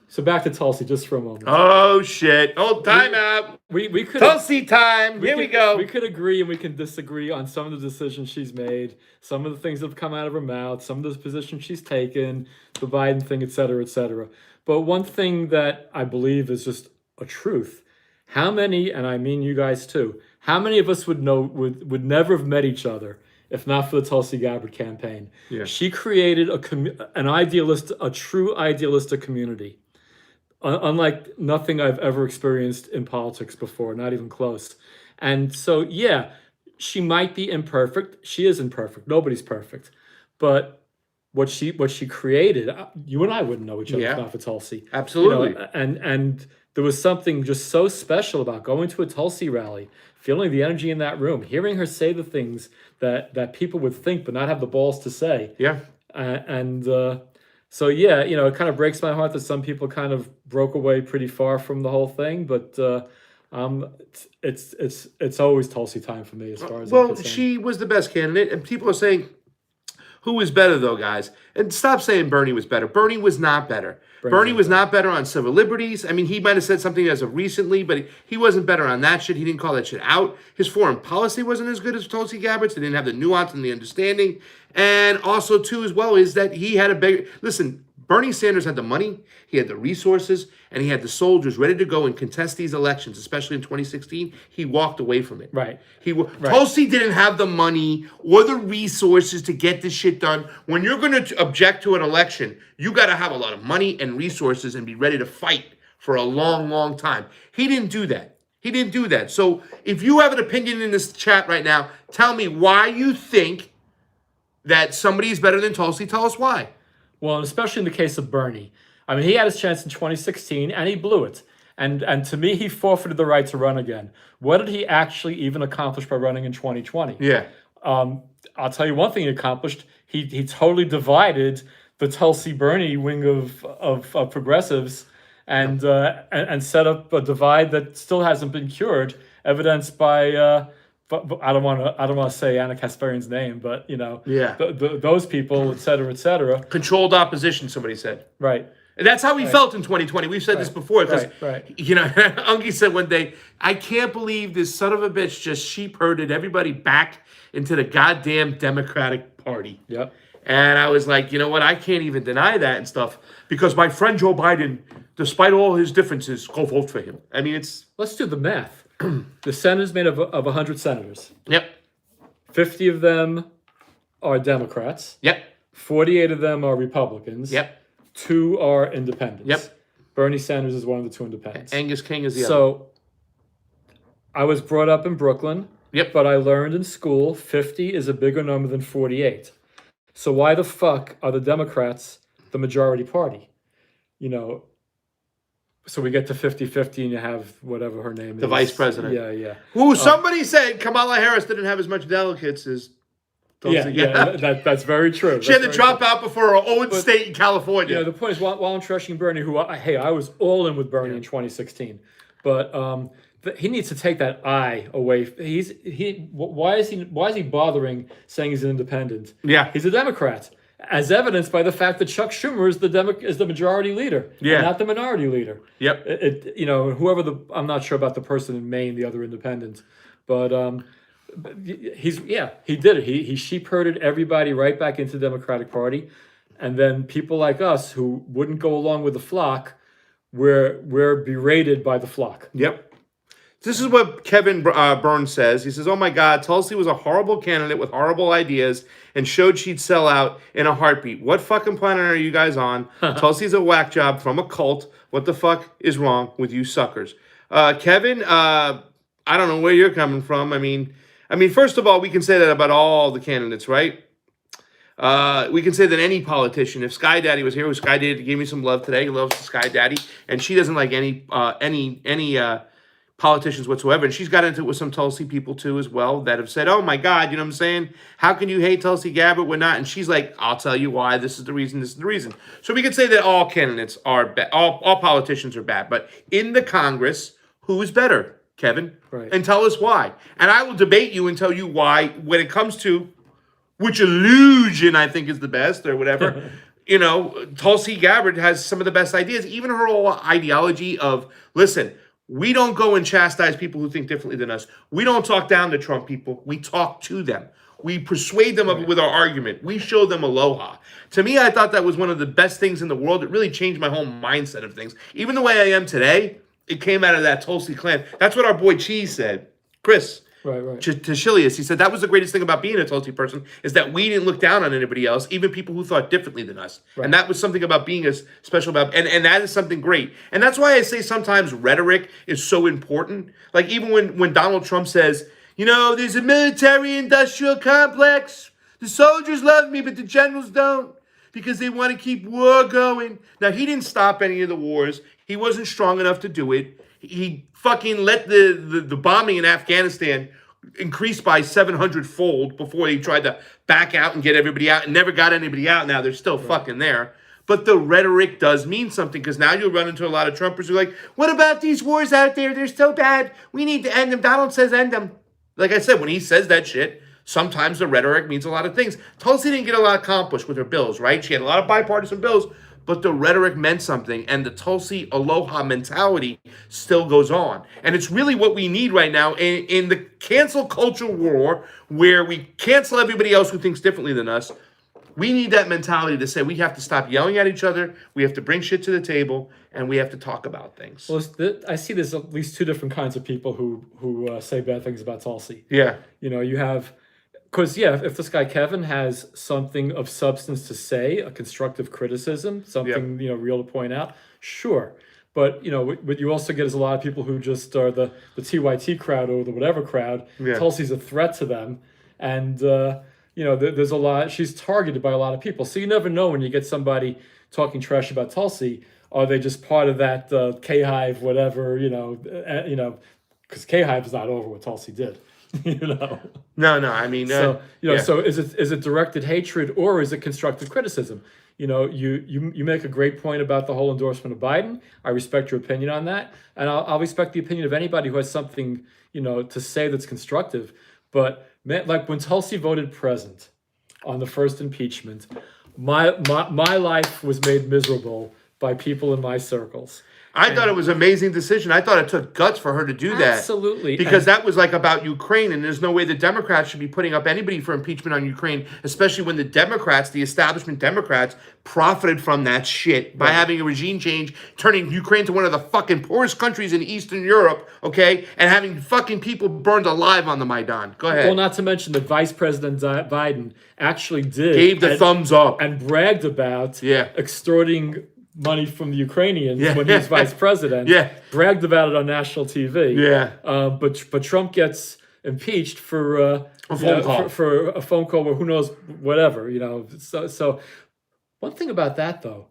So back to Tulsi just for a moment. Oh, shit. Oh, time out. We could Tulsi time. Here we go. We could agree and we can disagree on some of the decisions she's made, some of the things that have come out of her mouth, some of the positions she's taken, the Biden thing, et cetera, et cetera. But one thing that I believe is just a truth. How many, and I mean you guys too, how many of us would would never have met each other if not for the Tulsi Gabbard campaign? Yeah. She created a true idealistic community, unlike nothing I've ever experienced in politics before, not even close. And so, yeah, she might be imperfect. She is imperfect. Nobody's perfect. But what she created, you and I wouldn't know each other if not for Tulsi. Absolutely. You know, and there was something just so special about going to a Tulsi rally, feeling the energy in that room, hearing her say the things that people would think but not have the balls to say. Yeah. So yeah, you know, it kind of breaks my heart that some people kind of broke away pretty far from the whole thing, but it's always Tulsi time for me as far as I'm concerned. She was the best candidate, and people are saying, who was better though, guys? And stop saying Bernie was better. Bernie was not better. Bernie was not better on civil liberties. I mean, he might have said something as of recently, but he wasn't better on that shit. He didn't call that shit out. His foreign policy wasn't as good as Tulsi Gabbard's. He didn't have the nuance and the understanding. And also, too, as well, is that he had a big... Listen, Bernie Sanders had the money, he had the resources, and he had the soldiers ready to go and contest these elections, especially in 2016. He walked away from it. Right. Tulsi didn't have the money or the resources to get this shit done. When you're going to object to an election, you got to have a lot of money and resources and be ready to fight for a long, long time. He didn't do that. He didn't do that. So if you have an opinion in this chat right now, tell me why you think that somebody is better than Tulsi. Tell us why. Well, especially in the case of Bernie. I mean, he had his chance in 2016, and he blew it. And to me, he forfeited the right to run again. What did he actually even accomplish by running in 2020? Yeah. I'll tell you one thing he accomplished. He totally divided the Tulsi-Bernie wing of progressives and set up a divide that still hasn't been cured, evidenced by... But I don't want to say Anna Kasparian's name, but you know, those people, et cetera, controlled opposition. Somebody said, right, and that's how he felt in 2020. We've said this before because you know, Ungi said one day, "I can't believe this son of a bitch just sheep herded everybody back into the goddamn Democratic Party." Yep. And I was like, you know what? I can't even deny that and stuff because my friend Joe Biden, despite all his differences, go vote for him. I mean, let's do the math. The Senate is made of 100 senators. Yep. 50 of them are Democrats. Yep. 48 of them are Republicans. Yep. 2 are independents. Yep. Bernie Sanders is one of the 2 independents. Angus King is the other. So I was brought up in Brooklyn. Yep. But I learned in school 50 is a bigger number than 48. So why the fuck are the Democrats the majority party? You know, so we get to 50-50 and you have whatever her name is. The vice president. Yeah. Who somebody said Kamala Harris didn't have as much delegates as Tulsi. That's very true. She had to drop out before her own state in California. The point is, while I'm trashing Bernie, I was all in with Bernie in 2016, but he needs to take that I away. Why is he bothering saying he's an independent? Yeah, he's a Democrat, as evidenced by the fact that Chuck Schumer is the majority leader, not the minority leader. Yep. Whoever I'm not sure about the person in Maine, the other independent, but he did it. He sheep herded everybody right back into the Democratic Party, and then people like us who wouldn't go along with the flock, we're berated by the flock. Yep. This is what Kevin Burns says. He says, "Oh my God, Tulsi was a horrible candidate with horrible ideas and showed she'd sell out in a heartbeat. What fucking planet are you guys on? Tulsi's a whack job from a cult. What the fuck is wrong with you suckers?" Kevin, I don't know where you're coming from. I mean, first of all, we can say that about all the candidates, right? We can say that any politician, if Sky Daddy was here, Sky Daddy gave me some love today. He loves Sky Daddy, and she doesn't like any politicians whatsoever. And she's got into it with some Tulsi people too as well that have said, "Oh my God, you know what I'm saying? How can you hate Tulsi Gabbard? We're not." And she's like, "I'll tell you why. This is the reason. This is the reason." So we could say that all candidates are bad. All politicians are bad. But in the Congress, who is better, Kevin? Right. And tell us why. And I will debate you and tell you why when it comes to which illusion I think is the best or whatever. Tulsi Gabbard has some of the best ideas. Even her whole ideology of, listen, we don't go and chastise people who think differently than us. We don't talk down to Trump people. We talk to them. We persuade them with our argument. We show them aloha. To me, I thought that was one of the best things in the world. It really changed my whole mindset of things. Even the way I am today, it came out of that Tulsi clan. That's what our boy Cheese said. Chris. Right. To Shilius, he said that was the greatest thing about being a Tulsi person is that we didn't look down on anybody else, even people who thought differently than us. Right. And that was something about being special about, and that is something great. And that's why I say sometimes rhetoric is so important. Like even when Donald Trump says, there's a military-industrial complex. The soldiers love me, but the generals don't because they want to keep war going. Now, he didn't stop any of the wars. He wasn't strong enough to do it. He fucking let the bombing in Afghanistan increase by 700-fold before he tried to back out and get everybody out and never got anybody out. Now they're still fucking there. But the rhetoric does mean something because now you'll run into a lot of Trumpers who are like, what about these wars out there? They're so bad. We need to end them. Donald says end them. Like I said, when he says that shit, sometimes the rhetoric means a lot of things. Tulsi didn't get a lot accomplished with her bills, right? She had a lot of bipartisan bills, but the rhetoric meant something, and the Tulsi aloha mentality still goes on. And it's really what we need right now in the cancel culture war, where we cancel everybody else who thinks differently than us. We need that mentality to say we have to stop yelling at each other, we have to bring shit to the table, and we have to talk about things. Well, I see there's at least two different kinds of people who say bad things about Tulsi. Yeah. You have... Because, if this guy Kevin has something of substance to say, a constructive criticism, something, real to point out, sure. But, what you also get is a lot of people who just are the TYT crowd or the whatever crowd. Yeah. Tulsi's a threat to them. And, there's a lot, she's targeted by a lot of people. So you never know when you get somebody talking trash about Tulsi, are they just part of that K-Hive, whatever, because K-Hive is not over what Tulsi did. No. I mean, so is it directed hatred or is it constructive criticism? You make a great point about the whole endorsement of Biden. I respect your opinion on that, and I'll respect the opinion of anybody who has something to say that's constructive. But like when Tulsi voted present on the first impeachment, my life was made miserable by people in my circles. I thought it was an amazing decision. I thought it took guts for her to do that. Absolutely. Because that was like about Ukraine, and there's no way the Democrats should be putting up anybody for impeachment on Ukraine, especially when the Democrats, the establishment Democrats, profited from that shit by having a regime change, turning Ukraine to one of the fucking poorest countries in Eastern Europe, okay, and having fucking people burned alive on the Maidan. Go ahead. Well, not to mention that Vice President Biden actually gave the thumbs up and bragged about extorting money from the Ukrainians when he was vice president. Bragged about it on national TV. But Trump gets impeached for a phone call. For a phone call, or who knows, whatever. So one thing about that though,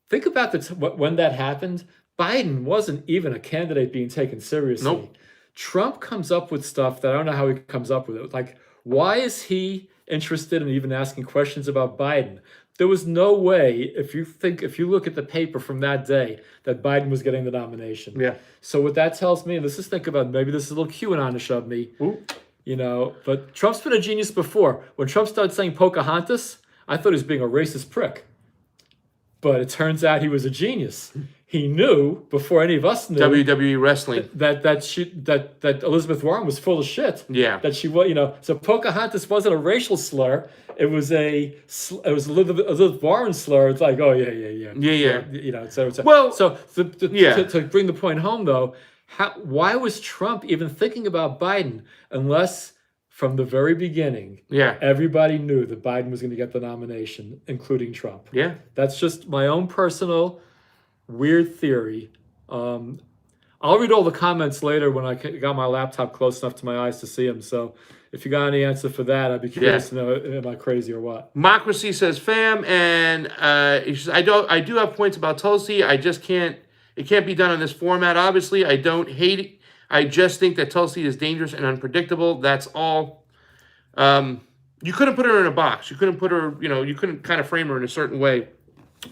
think about when that happened. Biden wasn't even a candidate being taken seriously. Nope. Trump comes up with stuff that I don't know how he comes up with it. Like, why is he interested in even asking questions about Biden. There was no way, if you look at the paper from that day, that Biden was getting the nomination. Yeah. So what that tells me, and let's just think about, maybe this is a little QAnon-ish of me, but Trump's been a genius before. When Trump started saying Pocahontas, I thought he was being a racist prick. But it turns out he was a genius. He knew before any of us knew WWE wrestling that Elizabeth Warren was full of shit. Yeah. That she was, so Pocahontas wasn't a racial slur. It was a Elizabeth Warren slur. It's like, oh yeah. Et cetera. Well, to bring the point home though, why was Trump even thinking about Biden unless from the very beginning, everybody knew that Biden was going to get the nomination, including Trump. Yeah. That's just my own personal weird theory. I'll read all the comments later when I got my laptop close enough to my eyes to see them. So if you got any answer for that, I'd be curious to know, am I crazy or what? Democracy says, fam, and I do have points about Tulsi. It can't be done in this format. Obviously, I don't hate it. I just think that Tulsi is dangerous and unpredictable. That's all. You couldn't put her in a box. You couldn't put her, you couldn't kind of frame her in a certain way.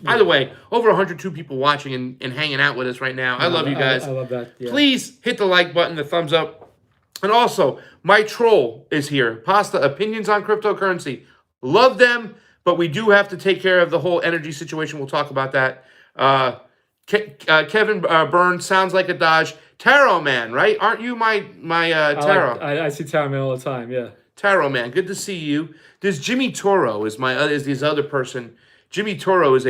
By the way, over 102 people watching and hanging out with us right now. I love you guys. I love that. Yeah. Please hit the like button, the thumbs up. And also, my troll is here. Pasta opinions on cryptocurrency. Love them, but we do have to take care of the whole energy situation. We'll talk about that. Kevin Burns sounds like a Dodge. Tarot Man, right? Aren't you my tarot? I see Tarot Man all the time, yeah. Tarot Man, good to see you. There's Jimmy Toro is this other person. Jimmy Toro is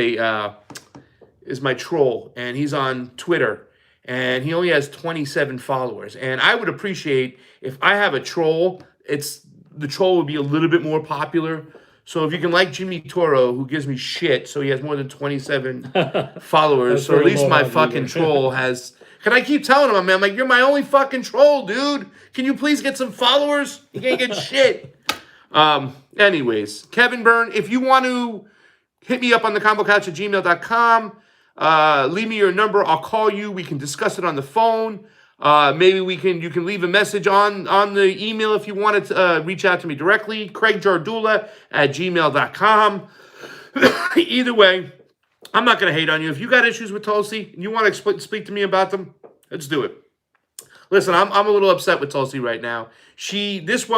my troll, and he's on Twitter, and he only has 27 followers. And I would appreciate if I have a troll, the troll would be a little bit more popular. So if you can like Jimmy Toro, who gives me shit, so he has more than 27 followers, so at least my fucking troll has... Can I keep telling him, I'm like, you're my only fucking troll, dude. Can you please get some followers? You can't get shit. Anyways, Kevin Byrne, if you want to hit me up on the convocouch@gmail.com, leave me your number. I'll call you. We can discuss it on the phone. Maybe you can leave a message on the email if you wanted to reach out to me directly. CraigJardula@gmail.com. Either way, I'm not going to hate on you. If you got issues with Tulsi and you want to speak to me about them, let's do it. Listen, I'm a little upset with Tulsi right now. This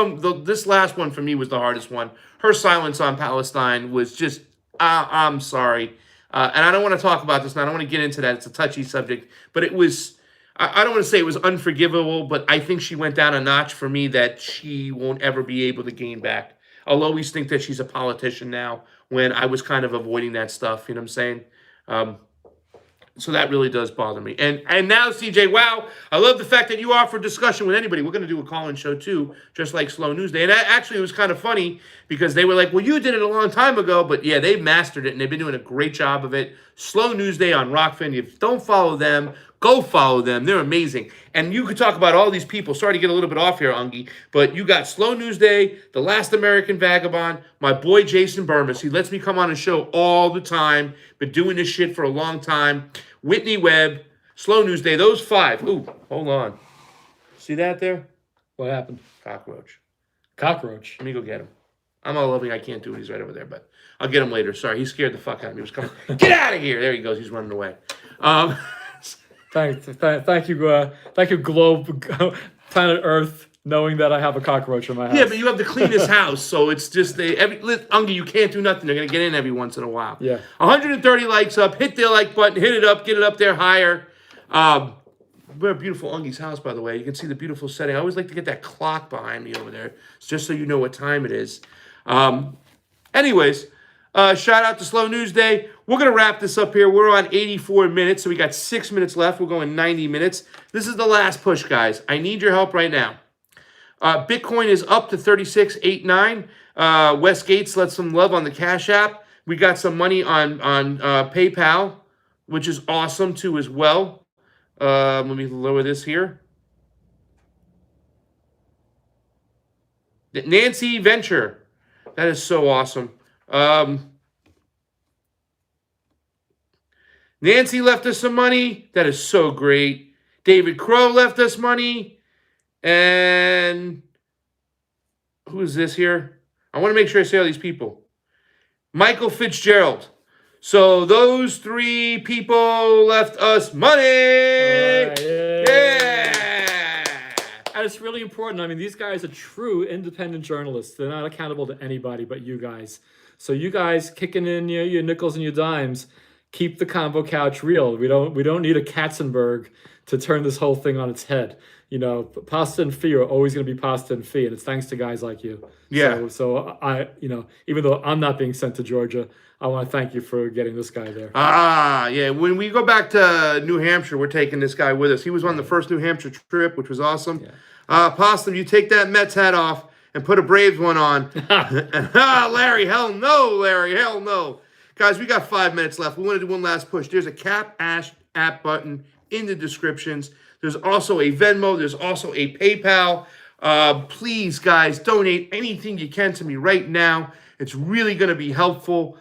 last one for me was the hardest one. Her silence on Palestine was just, I'm sorry. And I don't want to talk about this now. I don't want to get into that. It's a touchy subject. But it was, I don't want to say it was unforgivable, but I think she went down a notch for me that she won't ever be able to gain back. I'll always think that she's a politician now when I was kind of avoiding that stuff. You know what I'm saying? So that really does bother me. And now, CJ, wow, I love the fact that you offer discussion with anybody. We're going to do a call-in show, too, just like Slow News Day. And actually, it was kind of funny because they were like, well, you did it a long time ago. But, yeah, they've mastered it, and they've been doing a great job of it. Slow News Day on Rokfin. If you don't follow them, go follow them. They're amazing. And you could talk about all these people. Sorry to get a little bit off here, Ungi. But you got Slow News Day, The Last American Vagabond, my boy Jason Burmis. He lets me come on his show all the time. Been doing this shit for a long time. Whitney Webb, Slow News Day, those 5. Ooh, hold on. See that there? What happened? Cockroach. Cockroach. Let me go get him. I'm all loving. I can't do it. He's right over there, but I'll get him later. Sorry, he scared the fuck out of me. He was coming. Get out of here. There he goes. He's running away. Thank you, Globe, Planet Earth, knowing that I have a cockroach in my house. Yeah, but you have the cleanest house, so it's just Ungi, you can't do nothing. They're gonna get in every once in a while. Yeah. 130 likes up. Hit the like button. Hit it up. Get it up there higher. We're at beautiful Ungi's house, by the way. You can see the beautiful setting. I always like to get that clock behind me over there, just so you know what time it is. Anyways, shout out to Slow News Day. We're going to wrap this up here. We're on 84 minutes, so we got 6 minutes left. We're going 90 minutes. This is the last push, guys. I need your help right now. Bitcoin is up to 36.89. Wes Gates lets some love on the Cash App. We got some money on PayPal, which is awesome, too, as well. Let me lower this here. Nancy Venture. That is so awesome. Nancy left us some money. That is so great. David Crow left us money. And who is this here? I want to make sure I say all these people. Michael Fitzgerald. So those 3 people left us money. Right, Yeah. And it's really important. I mean, these guys are true independent journalists. They're not accountable to anybody but you guys. So you guys kicking in your nickels and your dimes, keep the Convo Couch real. We don't need a Katzenberg to turn this whole thing on its head. Pasta and fee are always going to be pasta and fee, and it's thanks to guys like you. Yeah. So I, even though I'm not being sent to Georgia, I want to thank you for getting this guy there. Yeah. When we go back to New Hampshire, we're taking this guy with us. He was on the first New Hampshire trip, which was awesome. Yeah. Possum, you take that Mets hat off and put a Braves one on. Larry, hell no, Larry, hell no. Guys, we got 5 minutes left. We want to do one last push. There's a Cap Ash app button in the descriptions. There's also a Venmo. There's also a PayPal. Please, guys, donate anything you can to me right now. It's really going to be helpful.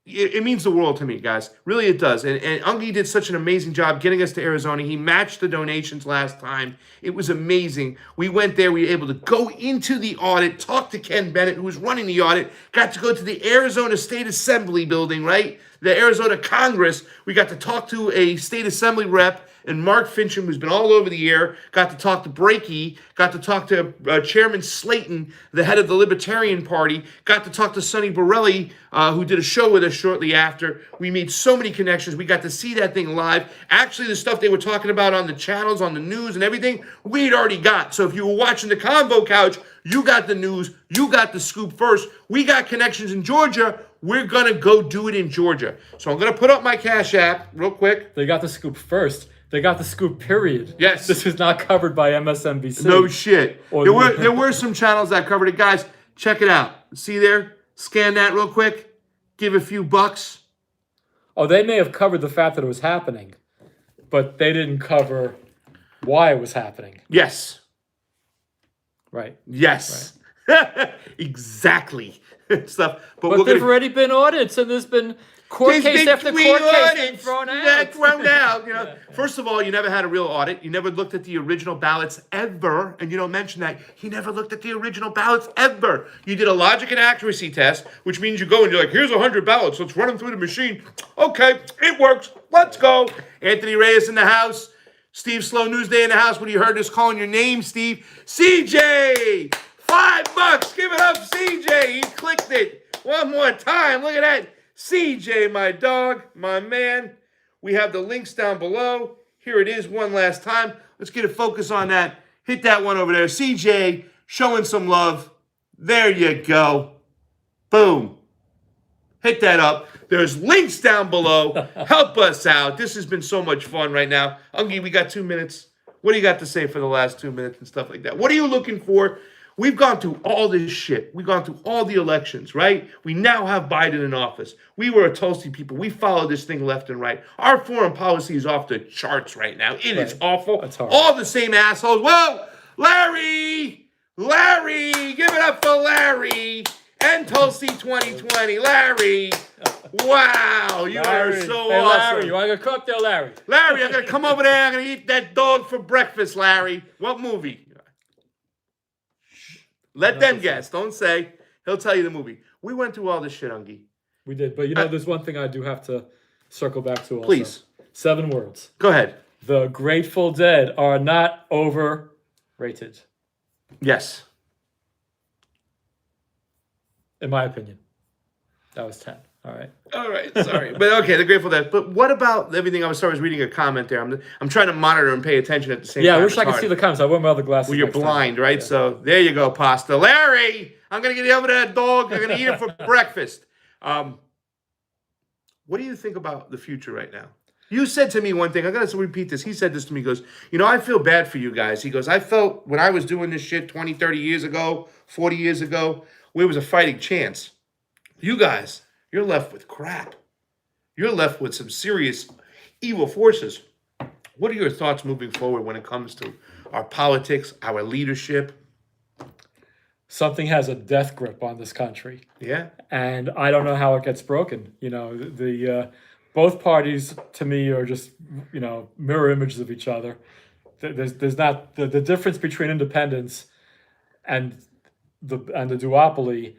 It means the world to me, guys. Really, it does. And Ungi did such an amazing job getting us to Arizona. He matched the donations last time. It was amazing. We went there. We were able to go into the audit, talk to Ken Bennett, who was running the audit, got to go to the Arizona State Assembly building, right? The Arizona Congress. We got to talk to a state assembly rep, and Mark Fincham, who's been all over the air, got to talk to Brakey, got to talk to Chairman Slayton, the head of the Libertarian Party, got to talk to Sonny Borelli, who did a show with us shortly after. We made so many connections. We got to see that thing live. Actually, the stuff they were talking about on the channels, on the news and everything, we'd already got. So if you were watching the Convo Couch, you got the news, you got the scoop first. We got connections in Georgia. We're going to go do it in Georgia. So I'm going to put up my Cash App real quick. They got the scoop first. They got the scoop, period. Yes. This is not covered by MSNBC. No shit. There were some channels that covered it. Guys, check it out. See there? Scan that real quick. Give a few bucks. Oh, they may have covered the fact that it was happening, but they didn't cover why it was happening. Yes. Right. Yes. Right. Exactly. Stuff. But there've already been audits, and there's been court case after court case being thrown out. Yeah. First of all, you never had a real audit. You never looked at the original ballots ever, and you don't mention that. He never looked at the original ballots ever. You did a logic and accuracy test, which means you go and you're like, here's 100 ballots. Let's run them through the machine. Okay, it works. Let's go. Anthony Reyes in the house. Steve Slow Newsday in the house. When you heard us calling your name, Steve. CJ! $5. Give it up, CJ. He clicked it. One more time. Look at that. CJ, my dog, my man. We have the links down below. Here it is one last time. Let's get a focus on that. Hit that one over there. CJ, showing some love. There you go. Boom. Hit that up. There's links down below. Help us out. This has been so much fun right now. Ungi, we got 2 minutes. What do you got to say for the last 2 minutes and stuff like that? What are you looking for? We've gone through all this shit. We've gone through all the elections, right? We now have Biden in office. We were a Tulsi people. We followed this thing left and right. Our foreign policy is off the charts right now. It is awful. That's hard. All the same assholes. Whoa! Larry! Larry! Give it up for Larry! And Tulsi 2020. Larry! Wow! You are so hey, awesome. Larry, you want to go cook there, Larry? Larry, I'm going to come over there. I'm going to eat that dog for breakfast, Larry. What movie? Let them guess. Don't say. He'll tell you the movie. We went through all this shit, Ungi. We did. But, there's one thing I do have to circle back to also. Please. 7 words. Go ahead. The Grateful Dead are not overrated. Yes. In my opinion. That was 10. All right. All right. Sorry. But okay, the Grateful Dead. But what about everything? I was reading a comment there. I'm trying to monitor and pay attention at the same time. Yeah, I wish I could see the comments. I wear my other glasses. Well, you're blind, right? Yeah. So there you go, Pasta. Larry, I'm going to get you over to that dog. I'm going to eat it for breakfast. What do you think about the future right now? You said to me one thing. I got to repeat this. He said this to me. He goes, I feel bad for you guys. He goes, I felt when I was doing this shit 20, 30 years ago, 40 years ago, where it was a fighting chance. You guys, you're left with crap. You're left with some serious evil forces. What are your thoughts moving forward when it comes to our politics, our leadership? Something has a death grip on this country. Yeah. And I don't know how it gets broken. Both parties to me are just, mirror images of each other. There's not the difference between independents and the duopoly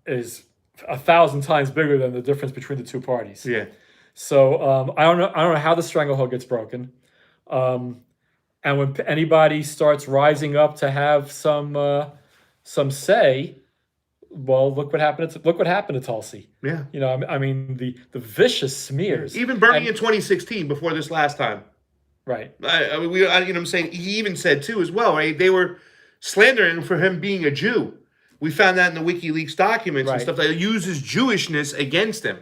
is 1,000 times bigger than the difference between the two parties. Yeah. So I don't know how the stranglehold gets broken, and when anybody starts rising up to have some say, well, look what happened to Tulsi. Yeah. You know, I mean the vicious smears. Even Bernie in 2016, before this last time. Right. I mean, you know what I'm saying? He even said, too, as well, right? They were slandering him for him being a Jew. We found that in the WikiLeaks documents and Right. stuff that uses Jewishness against him.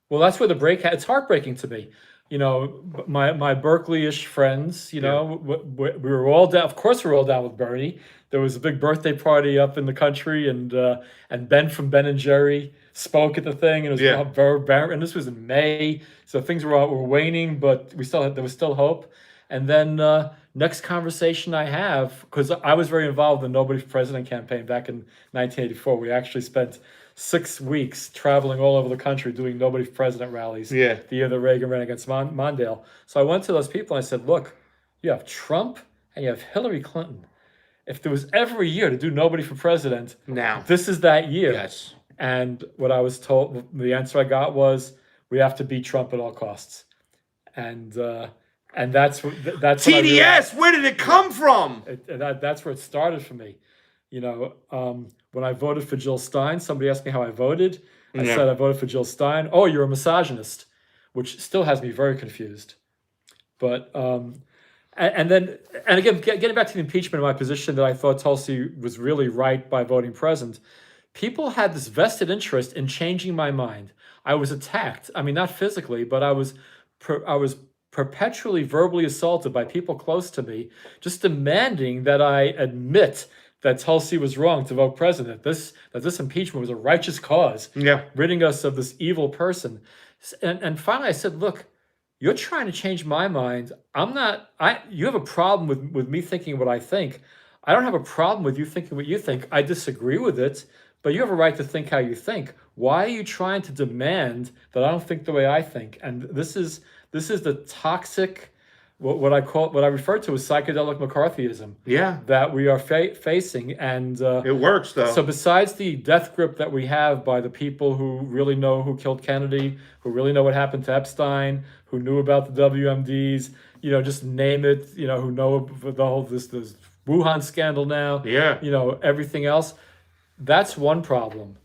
Well, that's where the break. It's heartbreaking to me. You know, my Berkeley-ish friends. You know, we were all down. Of course, we were all down with Bernie. There was a big birthday party up in the country, and Ben from Ben and Jerry spoke at the thing, and it was very. And this was in May, so things were waning, but there was still hope. And then next conversation I have, because I was very involved in the Nobody for President campaign back in 1984. We actually spent 6 weeks traveling all over the country doing Nobody for President rallies. Yeah. The year that Reagan ran against Mondale. So I went to those people and I said, look, you have Trump and you have Hillary Clinton. If there was ever a year to do Nobody for President, Now. this is that year. Yes. And what I was told, the answer I got was, we have to beat Trump at all costs. And that's TDS, where did it come from? That's where it started for me. You know, when I voted for Jill Stein, somebody asked me how I voted. I said I voted for Jill Stein. Oh, you're a misogynist, which still has me very confused. But and again, getting back to the impeachment, my position that I thought Tulsi was really right by voting present. People had this vested interest in changing my mind. I was attacked. I mean, not physically, but I was perpetually verbally assaulted by people close to me, just demanding that I admit that Tulsi was wrong to vote president. That this impeachment was a righteous cause, ridding us of this evil person. And finally, I said, "Look, you're trying to change my mind. I'm not. You have a problem with me thinking what I think. I don't have a problem with you thinking what you think. I disagree with it, but you have a right to think how you think. Why are you trying to demand that I don't think the way I think?" And this is the toxic, what I refer to as psychedelic McCarthyism. Yeah, that we are facing, and it works though. So besides the death grip that we have by the people who really know who killed Kennedy, who really know what happened to Epstein, who knew about the WMDs, you know, just name it, you know, who know the whole this Wuhan scandal now, you know, everything else. That's one problem.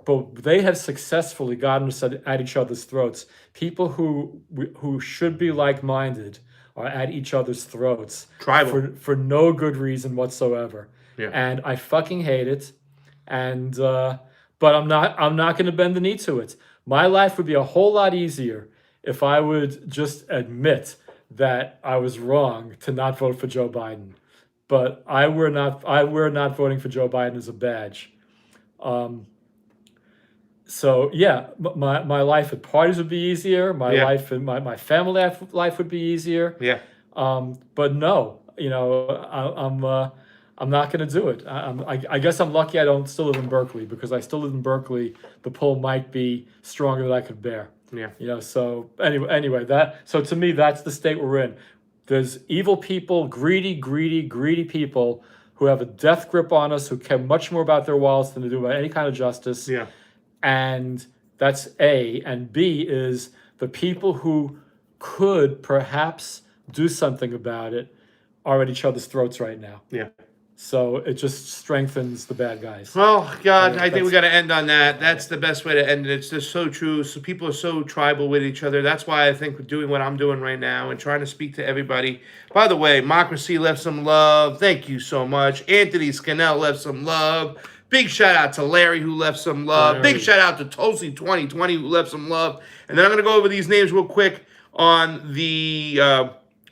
But they have successfully gotten us at each other's throats. People who should be like-minded are at each other's throats. Tribal. For no good reason whatsoever. Yeah. And I fucking hate it. And but I'm not going to bend the knee to it. My life would be a whole lot easier if I would just admit that I was wrong to not vote for Joe Biden. But we're not voting for Joe Biden as a badge. So yeah, my life at parties would be easier. My life and my family life would be easier. Yeah. But no, you know, I'm not going to do it. I guess I'm lucky I don't still live in Berkeley, because I still live in Berkeley. The pull might be stronger than I could bear. Yeah. You know. So anyway, so to me, that's the state we're in. There's evil people, greedy people who have a death grip on us, who care much more about their wallets than they do about any kind of justice. Yeah. And that's A. And B is the people who could perhaps do something about it are at each other's throats right now. Yeah. So it just strengthens the bad guys. Well, God, I think we got to end on that. That's the best way to end it. It's just so true. So people are so tribal with each other. That's why I think we're doing what I'm doing right now and trying to speak to everybody. By the way, Democracy left some love. Thank you so much. Anthony Scannell left some love. Big shout out to Larry, who left some love. Big shout out to Tulsi 2020, who left some love. And then I'm going to go over these names real quick on the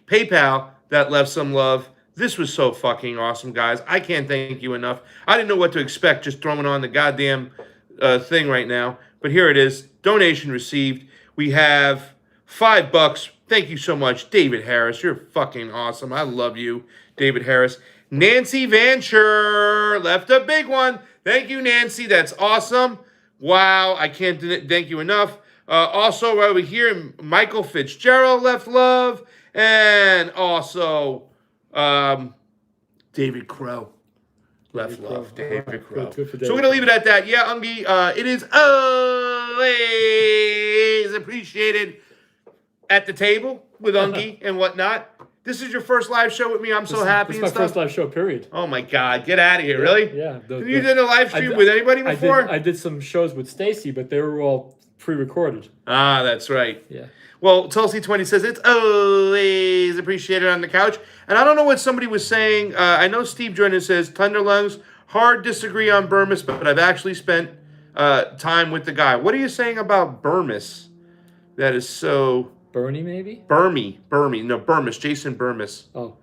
PayPal that left some love. This was so fucking awesome, guys. I can't thank you enough. I didn't know what to expect just throwing on the goddamn thing right now. But here it is. Donation received. We have $5. Thank you so much, David Harris. You're fucking awesome. I love you, David Harris. Nancy Vancher left a big one. Thank you, Nancy. That's awesome. Wow, I can't thank you enough. Also, over here, Michael Fitzgerald left love. And also, David Crow Left love, David Right, Crow. good for So we're David going to leave it at that. Yeah, Ungi, it is always appreciated at the table with Ungi and whatnot. This is your first live show with me. I'm so happy This is and my stuff. first live show, period. Oh my God, get out of here, really? Yeah. You did a live stream with anybody before? I did some shows with Stacy, but they were all pre-recorded. Ah, that's right. Yeah. Well, Tulsi 20 says it's always appreciated on the couch. And I don't know what somebody was saying. I know Steve Jordan says, Thunderlungs, hard disagree on Burmis, but I've actually spent time with the guy. What are you saying about Burmis? That is so... Bernie, maybe? Burmy. No, Burmis. Jason Burmis. Oh.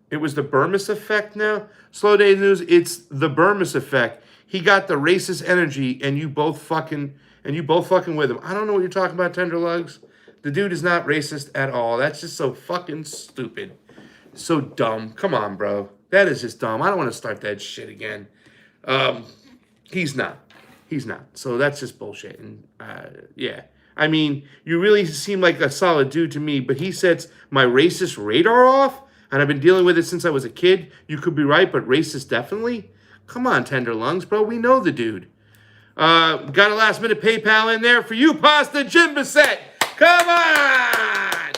It was the Burmis effect now? Slow Days News, it's the Burmis effect. He got the racist energy, and you both fucking with him. I don't know what you're talking about, Tenderlugs. The dude is not racist at all. That's just so fucking stupid. So dumb. Come on, bro. That is just dumb. I don't want to start that shit again. He's not. So that's just bullshit. And yeah. I mean, you really seem like a solid dude to me, but he sets my racist radar off, and I've been dealing with it since I was a kid. You could be right, but racist definitely? Come on, Tenderlungs, bro. We know the dude. Got a last-minute PayPal in there for you, Pasta Jim Bissett. Come on!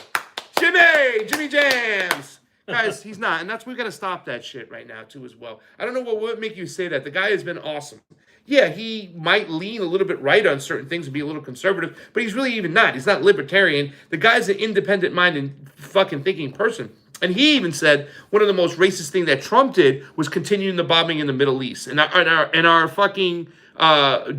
Jimmy Jams. Guys, he's not. And we got to stop that shit right now, too, as well. I don't know what would make you say that. The guy has been awesome. Yeah, he might lean a little bit right on certain things and be a little conservative, but he's really even not. He's not libertarian. The guy's an independent-minded fucking thinking person. And he even said one of the most racist things that Trump did was continuing the bombing in the Middle East. And our fucking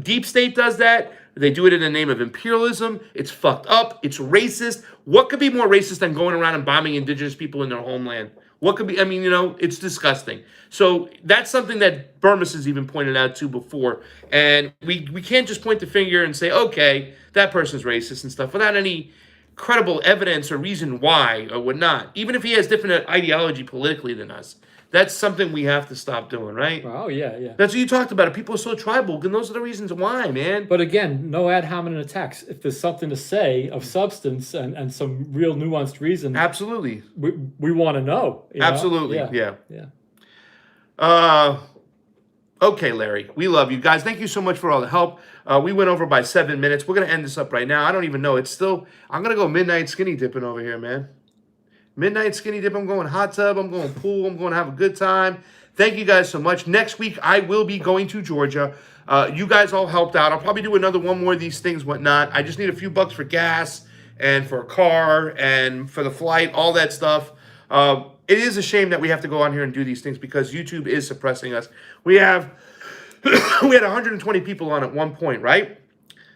deep state does that. They do it in the name of imperialism. It's fucked up. It's racist. What could be more racist than going around and bombing indigenous people in their homeland? What could be, I mean, it's disgusting. So that's something that Burmis has even pointed out to before. And we can't just point the finger and say, okay, that person's racist and stuff without any credible evidence or reason why or whatnot. Even if he has different ideology politically than us. That's something we have to stop doing, right? Oh, yeah. That's what you talked about. People are so tribal, and those are the reasons why, man. But again, no ad hominem attacks. If there's something to say of substance and some real nuanced reason, Absolutely. we want to know. Absolutely, yeah. Okay, Larry, we love you guys. Thank you so much for all the help. We went over by 7 minutes. We're going to end this up right now. I don't even know. I'm going to go midnight skinny dipping over here, man. Midnight skinny dip. I'm going hot tub. I'm going pool. I'm going to have a good time. Thank you guys so much. Next week, I will be going to Georgia. You guys all helped out. I'll probably do one more of these things, whatnot. I just need a few bucks for gas and for a car and for the flight, all that stuff. It is a shame that we have to go on here and do these things because YouTube is suppressing us. We had 120 people on at one point, right?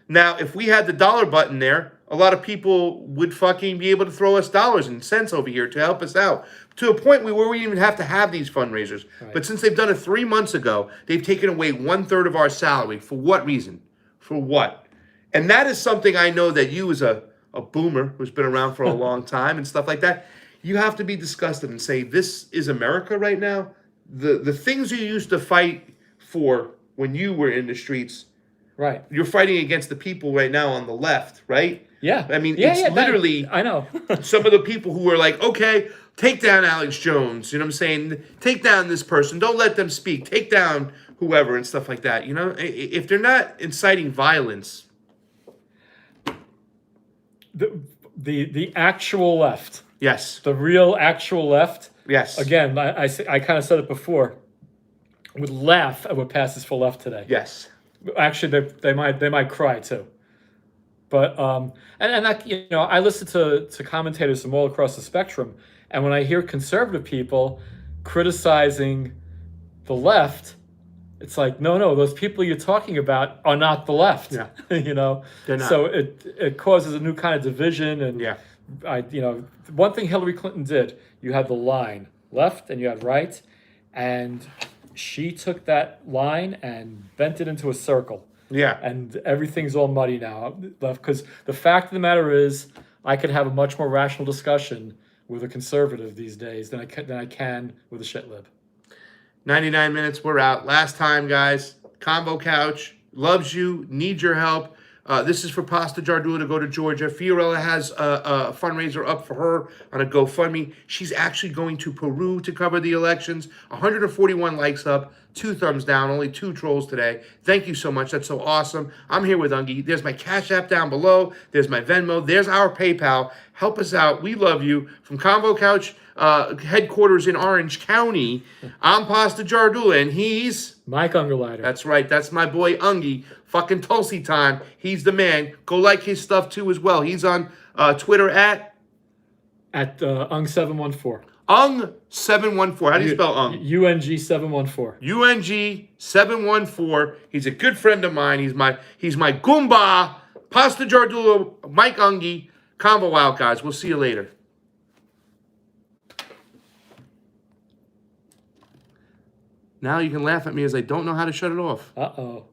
Now, if we had the dollar button there, a lot of people would fucking be able to throw us dollars and cents over here to help us out. To a point where we didn't even have to have these fundraisers. Right. But since they've done it 3 months ago, they've taken away 1/3 of our salary. For what reason? For what? And that is something I know that you as a boomer who's been around for a long time and stuff like that, you have to be disgusted and say, this is America right now? The things you used to fight for when you were in the streets, right? You're fighting against the people right now on the left, right? Yeah. I mean, it's literally... I know. some of the people who are like, okay, take down Alex Jones. You know what I'm saying? Take down this person. Don't let them speak. Take down whoever and stuff like that. You know, if they're not inciting violence... The actual left. Yes. The real actual left. Yes. Again, I kind of said it before. Would laugh at what passes for left today. Yes. Actually, they might cry too. But and that, I listen to commentators from all across the spectrum, and when I hear conservative people criticizing the left, it's like, no, those people you're talking about are not the left. Yeah. They're not. So it causes a new kind of division. And yeah. One thing Hillary Clinton did, you had the line left and you had right, and she took that line and bent it into a circle. Yeah. And everything's all muddy now. Because the fact of the matter is, I could have a much more rational discussion with a conservative these days than I can with a shitlib. 99 minutes, we're out. Last time, guys. Convo Couch loves you, needs your help. This is for Pasta Jardula to go to Georgia. Fiorella has a fundraiser up for her on a GoFundMe. She's actually going to Peru to cover the elections. 141 likes up, 2 thumbs down, only 2 trolls today. Thank you so much. That's so awesome. I'm here with Ungi. There's my Cash App down below. There's my Venmo. There's our PayPal. Help us out. We love you. From Convo Couch headquarters in Orange County, I'm Pasta Jardula, and he's... Mike Ungerleider. That's right. That's my boy Ungi. Fucking Tulsi time. He's the man. Go like his stuff too as well. He's on Twitter at Ung714. Ung714. How do you spell Ung? UNG714. UNG714. He's a good friend of mine. He's my Goomba. Pasta Jardula, Mike Ungi. Convo out, guys. We'll see you later. Now you can laugh at me as I don't know how to shut it off. Uh-oh.